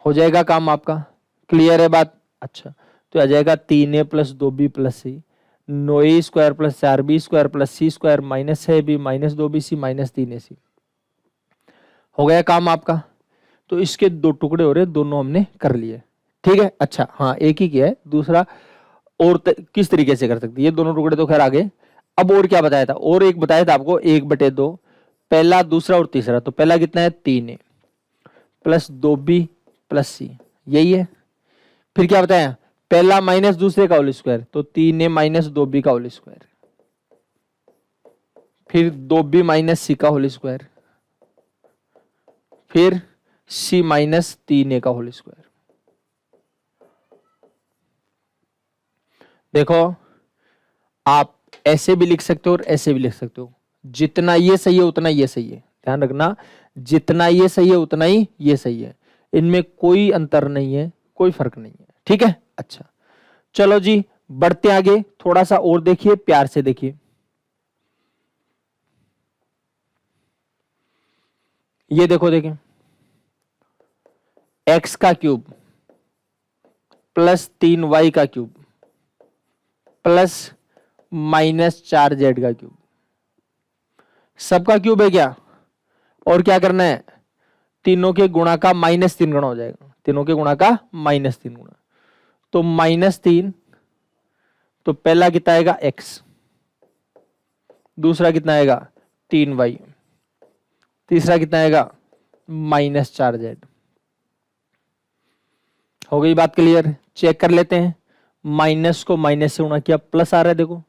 हो जाएगा काम आपका, क्लियर है बात? अच्छा, तो आ जाएगा 3a plus 2b plus c, 9a square plus 4b square plus सी square minus 6b minus 2bc minus 3ac। हो गया काम आपका। तो इसके 2 टुकड़े हो रहे, दोनों हमने कर लिए, ठीक है। अच्छा हाँ, एक ही किया है, दूसरा और किस तरीके से कर सकते, ये दोनों टुकड़े तो खैर आगे। अब और क्या बताया था? और एक बताया था आपको 1/2, पहला दूसरा और तीसरा। तो पहला कितना है? 3a प्लस 2b प्लस सी, यही है। फिर क्या बताया? पहला माइनस दूसरे का होल स्क्वायर, तो 3a माइनस 2b का होल स्क्वायर, फिर 2b माइनस सी का होल स्क्वायर, फिर c माइनस 3a का होल स्क्वायर। देखो आप ऐसे भी लिख सकते हो और ऐसे भी लिख सकते हो, जितना ये सही है उतना ये सही है, ध्यान रखना, जितना ये सही है उतना ही ये सही है, इनमें कोई अंतर नहीं है, कोई फर्क नहीं है, ठीक है। अच्छा चलो जी बढ़ते आगे, थोड़ा सा और देखिए, प्यार से देखिए। ये देखो, देखिए x का क्यूब प्लस 3y का क्यूब प्लस -4z का क्यूब, सबका क्यूब है क्या, और क्या करना है, तीनों के गुणा का -3 गुणा हो जाएगा, तीनों के गुणा का -3 गुणा, तो -3, तो पहला कितना आएगा x, दूसरा कितना आएगा 3y, तीसरा कितना आएगा -4z। हो गई बात क्लियर, चेक कर लेते हैं, माइनस को माइनस से गुणा किया, प्लस आ रहा है, देखो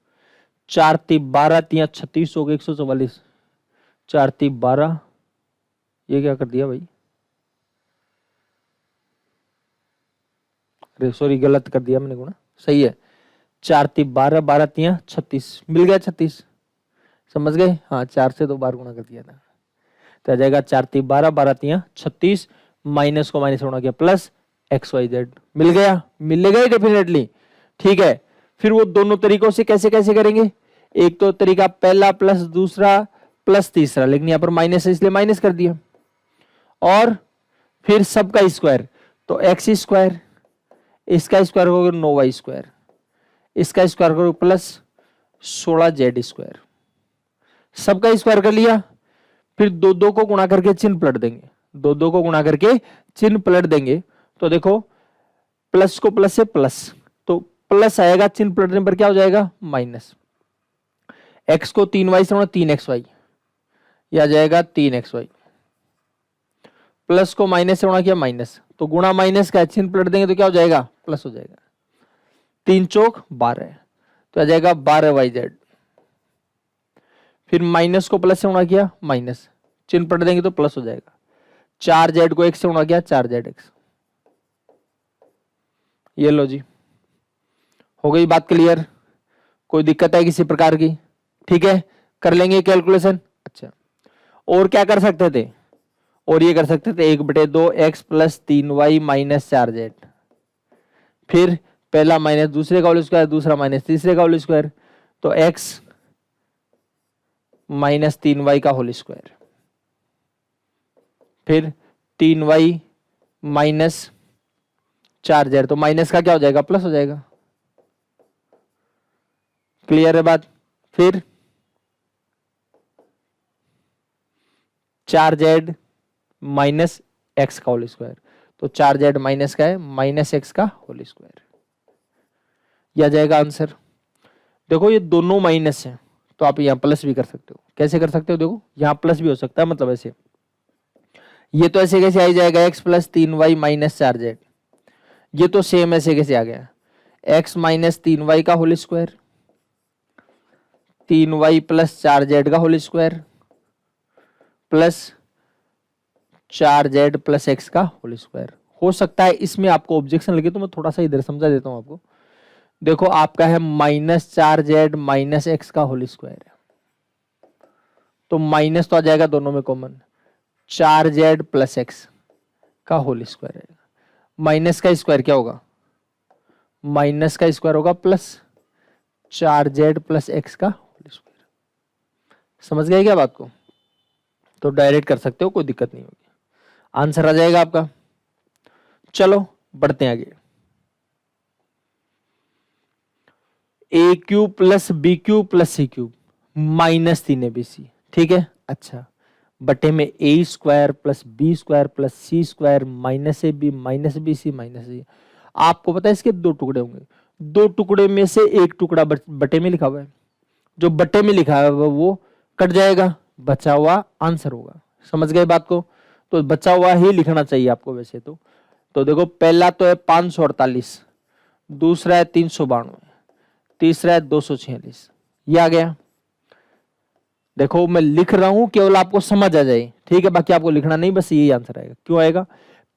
4 3 12 3 36 हो गए 144, 4 3 12, ये क्या कर दिया भाई, अरे सॉरी गलत कर दिया मैंने गुणा, सही है, 4 3 12 12 3 36, मिल गया 36, समझ गए, हाँ 4 से 2 बार गुणा कर दिया था, तो आ जाएगा 4 3 12 12 3 36, माइनस को माइनस से गुणा किया, प्लस XYZ, मिल गया, मिलेगा ही डेफिनेटली, ठीक है। फिर वो दोनों तरीकों से कैसे कैसे करेंगे, एक तो तरीका पहला प्लस दूसरा प्लस तीसरा, लेकिन यहाँ पर माइनस है इसलिए माइनस कर दिया, और फिर सबका स्क्वायर, तो x स्क्वायर, इसका स्क्वायर करोगे 9y स्क्वायर, इसका स्क्वायर करोगे प्लस 16z स्क्वायर, सबका स्क्वायर कर लिया, फिर दो दो को गुणा करके चिन्ह पलट देंगे, दो दो को गुणा करके चिन्ह पलट देंगे, तो देखो प्लस को प्लस से प्लस, तो प्लस आएगा, चिन्ह पलटने पर क्या हो जाएगा माइनस, x को 3y से 3xy, यह आ जाएगा 3xy, प्लस को माइनस से गुणा किया माइनस, तो गुणा माइनस का चिन्ह पलट देंगे तो क्या हो जाएगा प्लस हो जाएगा, 3 चौक 12, तो आ जाएगा 12yz, फिर माइनस को प्लस से गुणा किया माइनस, चिन्ह पलट देंगे तो प्लस हो जाएगा, 4z को x से गुणा किया 4zx, ये लो जी, हो गई बात क्लियर, कोई दिक्कत है किसी प्रकार की, ठीक है, कर लेंगे कैलकुलेशन। अच्छा और क्या कर सकते थे, और ये कर सकते थे 1/2 x plus 3y minus 4z, फिर पहला माइनस दूसरे का होल स्क्वायर, दूसरा माइनस तीसरे का होल स्क्वायर, तो x माइनस 3y का होल स्क्वायर, फिर 3y माइनस 4z, तो माइनस का क्या हो जाएगा प्लस हो जाएगा, क्लियर है बात, फिर 4z माइनस x का होल स्क्वायर, तो 4z माइनस का है माइनस x का होल स्क्वायर, यह आ जाएगा आंसर। देखो ये दोनों माइनस है, तो आप यहाँ प्लस भी कर सकते हो, कैसे कर सकते हो, देखो यहाँ प्लस भी हो सकता है, मतलब ऐसे, ये तो ऐसे कैसे आ जाएगा x plus 3y minus 4z, ये तो सेम ऐसे कैसे आ गया, x माइनस 3y का whole square, 3y plus 4z का whole square, plus 4z plus x का होल स्क्वायर। हो सकता है इसमें आपको ऑब्जेक्शन लगे, तो मैं थोड़ा सा इधर समझा देता हूं आपको। देखो आपका है -4z माइनस x का होल स्क्वायर है, तो माइनस तो आ जाएगा दोनों में कॉमन, 4z प्लस x का होल स्क्वायर है, माइनस का स्क्वायर क्या होगा, माइनस का स्क्वायर होगा प्लस 4z प्लस x का होल स्क्वायर, समझ गए क्या बात को, तो डायरेक्ट कर सकते हो, कोई दिक्कत नहीं होगी, आंसर आ जाएगा आपका। चलो बढ़ते हैं आगे, a cube plus B cube plus C cube minus 3abc, ठीक है। अच्छा बटे में a square plus B square plus C square minus a b minus b c minus c, आपको पता है इसके दो टुकड़े होंगे, दो टुकड़े में से एक टुकड़ा बटे में लिखा हुआ है, जो बटे में लिखा है वो कट जाएगा, बचा हुआ आंसर होगा, समझ गए बात को, तो बचा हुआ ही लिखना चाहिए आपको वैसे तो देखो पहला तो है 548, दूसरा है 392, तीसरा है 246, ये आ गया। देखो मैं लिख रहा हूं केवल आपको समझ आ जाए, ठीक है, बाकी आपको लिखना नहीं, बस यही आंसर आएगा। क्यों आएगा,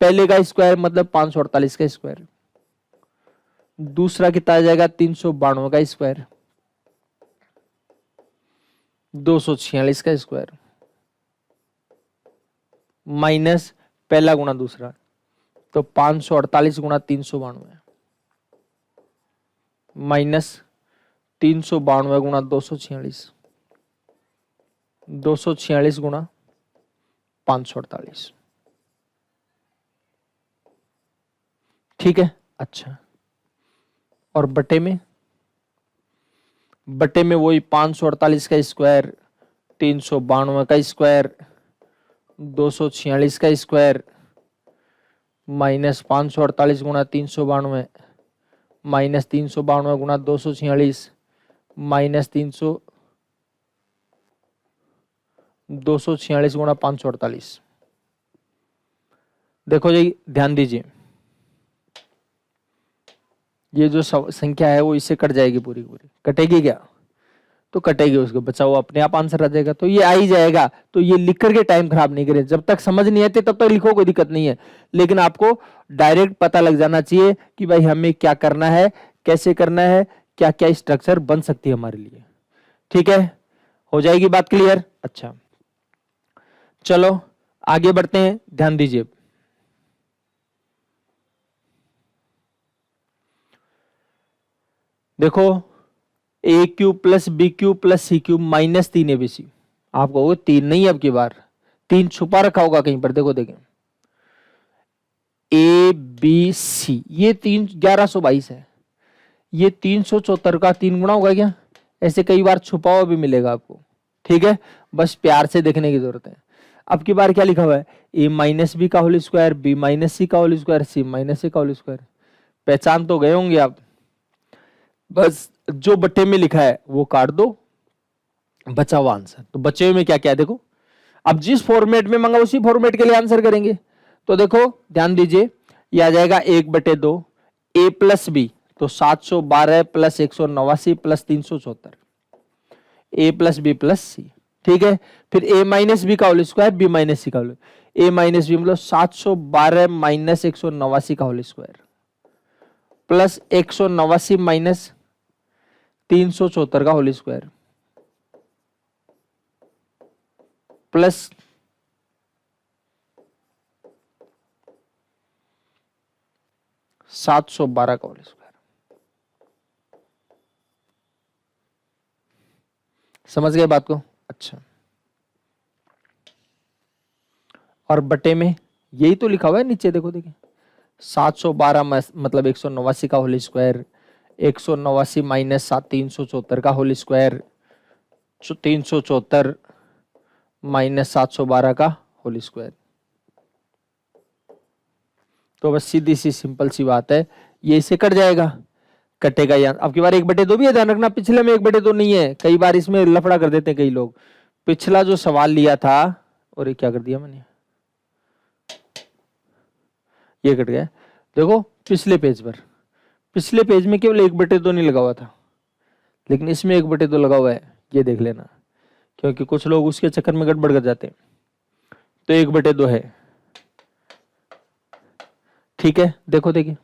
पहले का स्क्वायर मतलब 548 का स्क्वायर, दूसरा कितना आ जाएगा 392 का स्क्वायर, 246 का स्क्वायर माइनस पहला गुणा दूसरा, तो 548 गुणा 392 माइनस 392 गुणा 246, 246 गुणा 548। ठीक है, अच्छा। और बटे में वही 548 का स्क्वायर, 392 का स्क्वायर, 246 का स्क्वायर माइनस 548 गुणा 392 माइनस 392 गुणा 246 माइनस 246 गुणा 548। देखो जी, ध्यान दीजिए, ये जो संख्या है वो इससे कट जाएगी, पूरी पूरी कटेगी क्या? तो कटेगी, उसको बचा हुआ अपने आप आंसर आ जाएगा। तो ये आ ही जाएगा। तो ये लिख करके टाइम खराब नहीं करें, जब तक समझ नहीं आती तब तक लिखो, कोई दिक्कत नहीं है, लेकिन आपको डायरेक्ट पता लग जाना चाहिए कि भाई हमें क्या करना है, कैसे करना है, क्या क्या स्ट्रक्चर बन सकती है हमारे लिए। ठीक है, हो जाएगी बात क्लियर? अच्छा, चलो आगे बढ़ते हैं, ध्यान दीजिए। देखो, a cube plus B cube plus C cube minus 3 ABC। आप कहोगे 3 नहीं, अब की बार 3 छुपा रखा होगा कहीं पर, देखो देखें, ए बी सी, ये 1122 है, ये 374 का 3 गुना होगा क्या? ऐसे कई बार छुपा हुआ भी मिलेगा आपको। ठीक है, बस प्यार से देखने की जरूरत है। अब की बार क्या लिखा हुआ है? ए माइनस बी का whole square, B minus C का होल स्क्वायर, सी माइनस सी का होल स्क्वायर। पहचान तो गए होंगे आप। बस जो बट्टे में लिखा है वो काट दो, बचा हुआ आंसर। तो बचे हुए में क्या क्या है देखो, अब जिस फॉर्मेट में मांगा उसी फॉर्मेट के लिए आंसर करेंगे। तो देखो ध्यान दीजिए, यह आ जाएगा 1/2 ए प्लस बी, तो 712 प्लस 189 प्लस 374, ए प्लस बी प्लस सी। ठीक है, फिर ए माइनस बी का whole square, B minus C का होल, ए माइनस बी मतलब 712 माइनस 189 का होल स्क्वायर प्लस 189 माइनस 374 का होल स्क्वायर प्लस 712 का होल स्क्वायर। समझ गए बात को? अच्छा, और बटे में यही तो लिखा हुआ है नीचे, देखो देखिए, 712 मतलब 189 का होल स्क्वायर, 189 माइनस 374 का होल स्क्वायर, 374 माइनस 712 का होल स्क्वायर। तो बस सीधी सी सिंपल सी बात है, ये इसे कट जाएगा, कटेगा या अब की बार 1/2 भी है, ध्यान रखना, पिछले में 1/2 नहीं है। कई बार इसमें लफड़ा कर देते हैं कई लोग। पिछला जो सवाल लिया था, और ये क्या कर दिया मैंने, ये कट गया। देखो पिछले पेज में केवल 1/2 नहीं लगा हुआ था, लेकिन इसमें 1/2 लगा हुआ है, ये देख लेना, क्योंकि कुछ लोग उसके चक्कर में गड़बड़ कर जाते हैं। तो 1/2 है। ठीक है, देखो देखिए,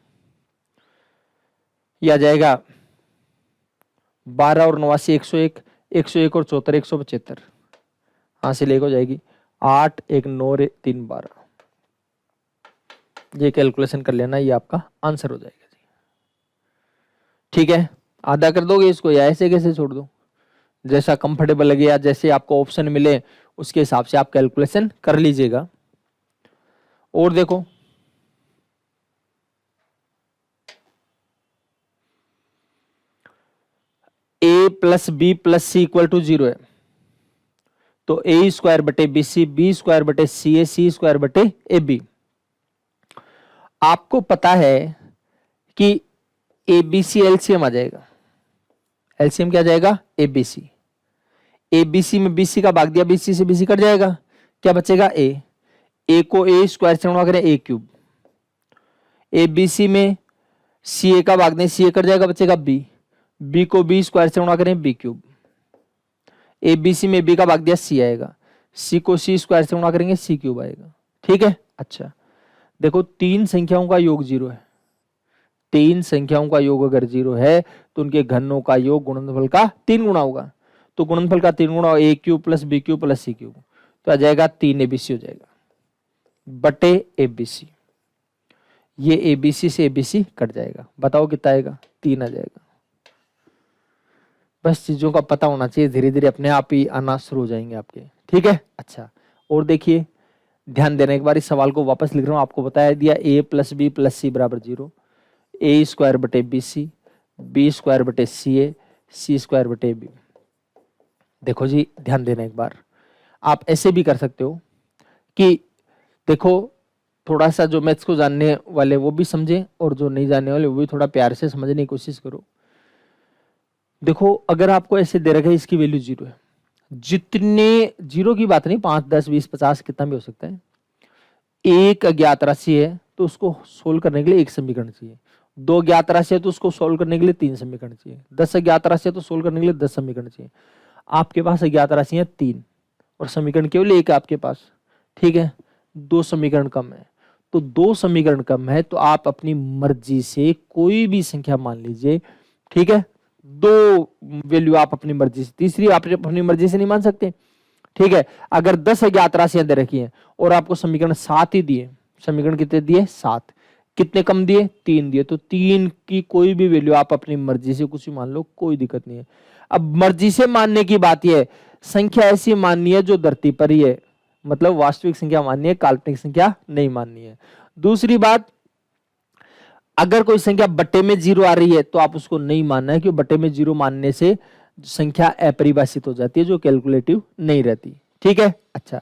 यह आ जाएगा 12 और 89 101, 101 और 74 175, हासिल एक हो जाएगी 8 1 9 3 12। ये कैलकुलेशन कर लेना, ये आपका आंसर हो जाएगा जी। ठीक है, आधा कर दोगे इसको या ऐसे कैसे छोड़ दो, जैसा कंफर्टेबल लगे या जैसे आपको ऑप्शन मिले उसके हिसाब से आप कैलकुलेशन कर लीजिएगा। और देखो, a plus B plus C equal to 0 है, तो ए स्क्वायर बटे बी सी, बी स्क्वायर बटे सी ए, सी स्क्वायर बटे ए बी। आपको पता है कि ए बी सी एलसीएम आ जाएगा। एलसीएम क्या आ जाएगा? ए बी सी। ए बी सी में बी सी का भाग दिया, बी सी से बी सी कट जाएगा, क्या बचेगा? ए। ए को ए स्क्वायर से गुणा करें, ए क्यूब। ए बी सी में सी ए का भाग दें, सी ए कट जाएगा, बचेगा बी। बी को बी स्क्वायर से गुणा करें, B cube. A B C में बी का भाग दिया, सी आएगा, सी को सी स्क्वायर से गुणा करेंगे, सी क्यूब आएगा। ठीक है, अच्छा देखो, 3 संख्याओं का योग 0 है। 3 संख्याओं का योग अगर 0 है तो उनके घनों का योग गुणनफल का 3 गुना होगा। तो गुणनफल का 3 गुणा a cube plus B cube plus C cube, तो आ जाएगा 3 एबीसी हो जाएगा बटे एबीसी। ये एबीसी से एबीसी कट जाएगा, बताओ कितना आएगा, 3 आ जाएगा। बस चीजों का पता होना चाहिए, धीरे धीरे अपने आप ही आना शुरू हो जाएंगे आपके, ठीक है। अच्छा, और देखिए ध्यान देना, एक बार इस सवाल को वापस लिख रहा हूं, आपको बताया दिया ए प्लस बी प्लस सी बराबर 0, ए स्क्वायर बटे बी सी, बी स्क्वायर बटे सी ए, सी स्क्वायर बटे बी। देखो जी ध्यान देना, एक बार आप ऐसे भी कर सकते हो कि देखो थोड़ा सा जो मैथ्स को जानने वाले वो भी समझें और जो नहीं जानने वाले वो भी थोड़ा प्यार से समझने की कोशिश करो। देखो अगर आपको ऐसे दे रखा है इसकी वैल्यू 0 है, जितने 0 की बात नहीं, 5 10 20 50 कितना भी हो सकता है, एक अज्ञात राशि है तो उसको सोल्व करने के लिए एक समीकरण चाहिए, 2 ज्ञात राशि है तो उसको सोल्व करने के लिए 3 समीकरण चाहिए, 10 अज्ञात राशि है तो सोल्व करने के लिए 10 समीकरण चाहिए। आपके पास अज्ञात राशि है 3 और समीकरण केवल एक है आपके पास, ठीक है। 2 समीकरण कम है, तो 2 समीकरण कम है तो आप अपनी मर्जी से कोई भी संख्या मान लीजिए, ठीक है। 2 वैल्यू आप अपनी मर्जी से, तीसरी आप अपनी मर्जी से नहीं मान सकते, ठीक है। अगर 10 अज्ञात राशियां दे रखी हैं और आपको समीकरण 7 ही दिए, समीकरण कितने दिए 7, कितने कम दिए 3 दिए, तो 3 की कोई भी वैल्यू आप अपनी मर्जी से कुछ भी मान लो, कोई दिक्कत नहीं है। अब मर्जी से मानने की बात यह है, संख्या ऐसी माननी है जो धरती पर ही है, मतलब वास्तविक संख्या माननी है, काल्पनिक संख्या नहीं माननी है। दूसरी बात, अगर कोई संख्या बट्टे में 0 आ रही है तो आप उसको नहीं मानना है, क्योंकि बट्टे में 0 मानने से संख्या अपरिभाषित हो जाती है, जो कैलकुलेटिव नहीं रहती, ठीक है। अच्छा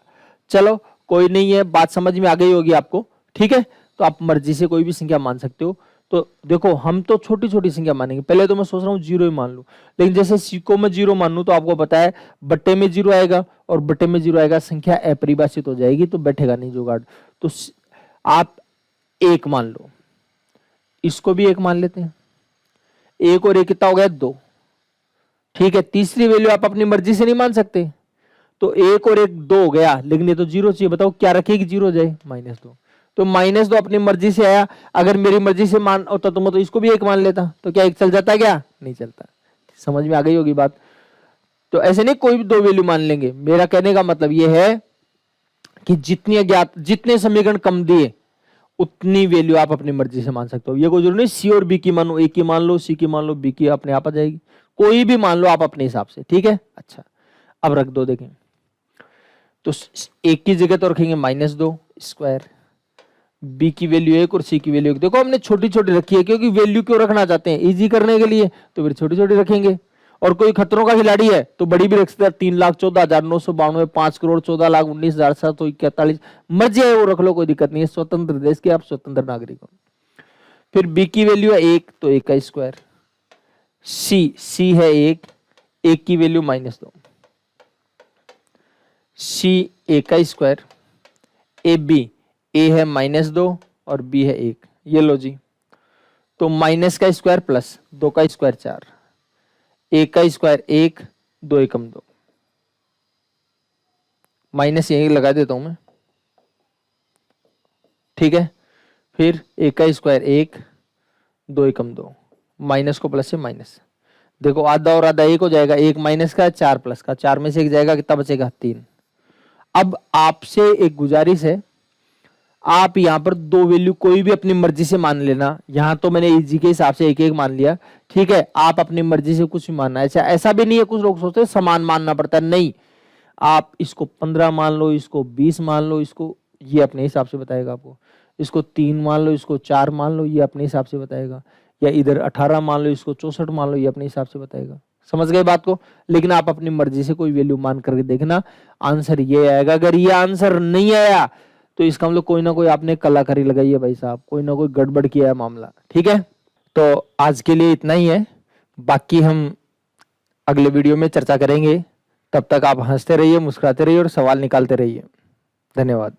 चलो कोई नहीं है, बात समझ में आ गई होगी आपको, ठीक है। तो आप मर्जी से कोई भी संख्या मान सकते हो। तो देखो हम तो छोटी छोटी संख्या मानेंगे, पहले तो मैं सोच रहा हूँ 0 ही मान लूं, लेकिन जैसे सी को मैं 0 मान लूं तो आपको पता है बट्टे में 0 आएगा और बट्टे में 0 आएगा, संख्या अपरिभाषित हो जाएगी, तो बैठेगा नहीं जुगाड़। तो आप 1 मान लो, इसको भी 1 मान लेते हैं, 1 और 1 कितना हो गया 2, ठीक है। तीसरी वैल्यू आप अपनी मर्जी से नहीं मान सकते, तो 1 और 1 2 हो गया, लेकिन ये तो 0 चाहिए, बताओ क्या रखेगी 0 जाए -2, तो -2 अपनी मर्जी से आया। अगर मेरी मर्जी से मान होता तो मैं तो इसको भी 1 मान लेता, तो क्या 1 चल जाता, क्या नहीं चलता। समझ में आ गई होगी बात। तो ऐसे नहीं कोई भी 2 वैल्यू मान लेंगे, मेरा कहने का मतलब यह है कि जितनी अज्ञात, जितने समीकरण कम दिए उतनी वैल्यू आप अपनी मर्जी से मान सकते हो। ये कोई जरूरी नहीं सी और बी की मानो, ए की मान लो, सी की मान लो, बी की अपने आप आ जाएगी, कोई भी मान लो आप अपने हिसाब से, ठीक है। अच्छा अब रख दो, देखें तो 1 की जगह तो रखेंगे -2 स्क्वायर, बी की वैल्यू 1 और सी की वैल्यू 1। देखो हमने छोटी छोटी रखी है, क्योंकि वैल्यू क्यों रखना चाहते हैं, इजी करने के लिए, तो फिर छोटी छोटी रखेंगे। और कोई खतरों का खिलाड़ी है तो बड़ी भी रख सकते हैं, 3,14,992, 5,14,19,741, मर्जी है वो रख लो, कोई दिक्कत नहीं है, स्वतंत्र देश के आप स्वतंत्र नागरिक हो। फिर बी की वैल्यू है 1, तो 1 का स्क्वायर, सी है 1 की वैल्यू -2, सी 1 का स्क्वायर, ए बी, ए है -2 और बी है 1, ये लो जी। तो माइनस का स्क्वायर प्लस 2 का स्क्वायर 4, 1 का स्क्वायर 1, 2 एकम 2, माइनस यही लगा देता हूं मैं, ठीक है। फिर 1 का स्क्वायर 1, 2 एकम 2, माइनस को प्लस से माइनस, देखो आधा और आधा 1 हो जाएगा, 1 माइनस का 4 प्लस का, 4 में से 1 जाएगा, कितना बचेगा 3। अब आपसे एक गुजारिश है, आप यहां पर 2 वैल्यू कोई भी अपनी मर्जी से मान लेना, यहां तो मैंने इजी के हिसाब से 1 मान लिया, ठीक है। आप अपनी मर्जी से कुछ भी मानना है, ऐसा भी नहीं है, कुछ लोग सोचते हैं समान मानना पड़ता है, नहीं, आप इसको 15 मान लो, इसको 20 मान लो, इसको ये अपने हिसाब से बताएगा आपको, इसको 3 मान लो, इसको 4 मान लो, ये अपने हिसाब से बताएगा, या इधर 18 मान लो, इसको 64 मान लो, ये अपने हिसाब से बताएगा। समझ गए बात को। लेकिन आप अपनी मर्जी से कोई वैल्यू मान करके देखना, आंसर ये आएगा। अगर ये आंसर नहीं आया तो इसका मतलब कोई ना कोई आपने कलाकारी लगाई है भाई साहब, कोई ना कोई गड़बड़ किया है मामला, ठीक है। तो आज के लिए इतना ही है, बाकी हम अगले वीडियो में चर्चा करेंगे। तब तक आप हंसते रहिए, मुस्कुराते रहिए और सवाल निकालते रहिए। धन्यवाद।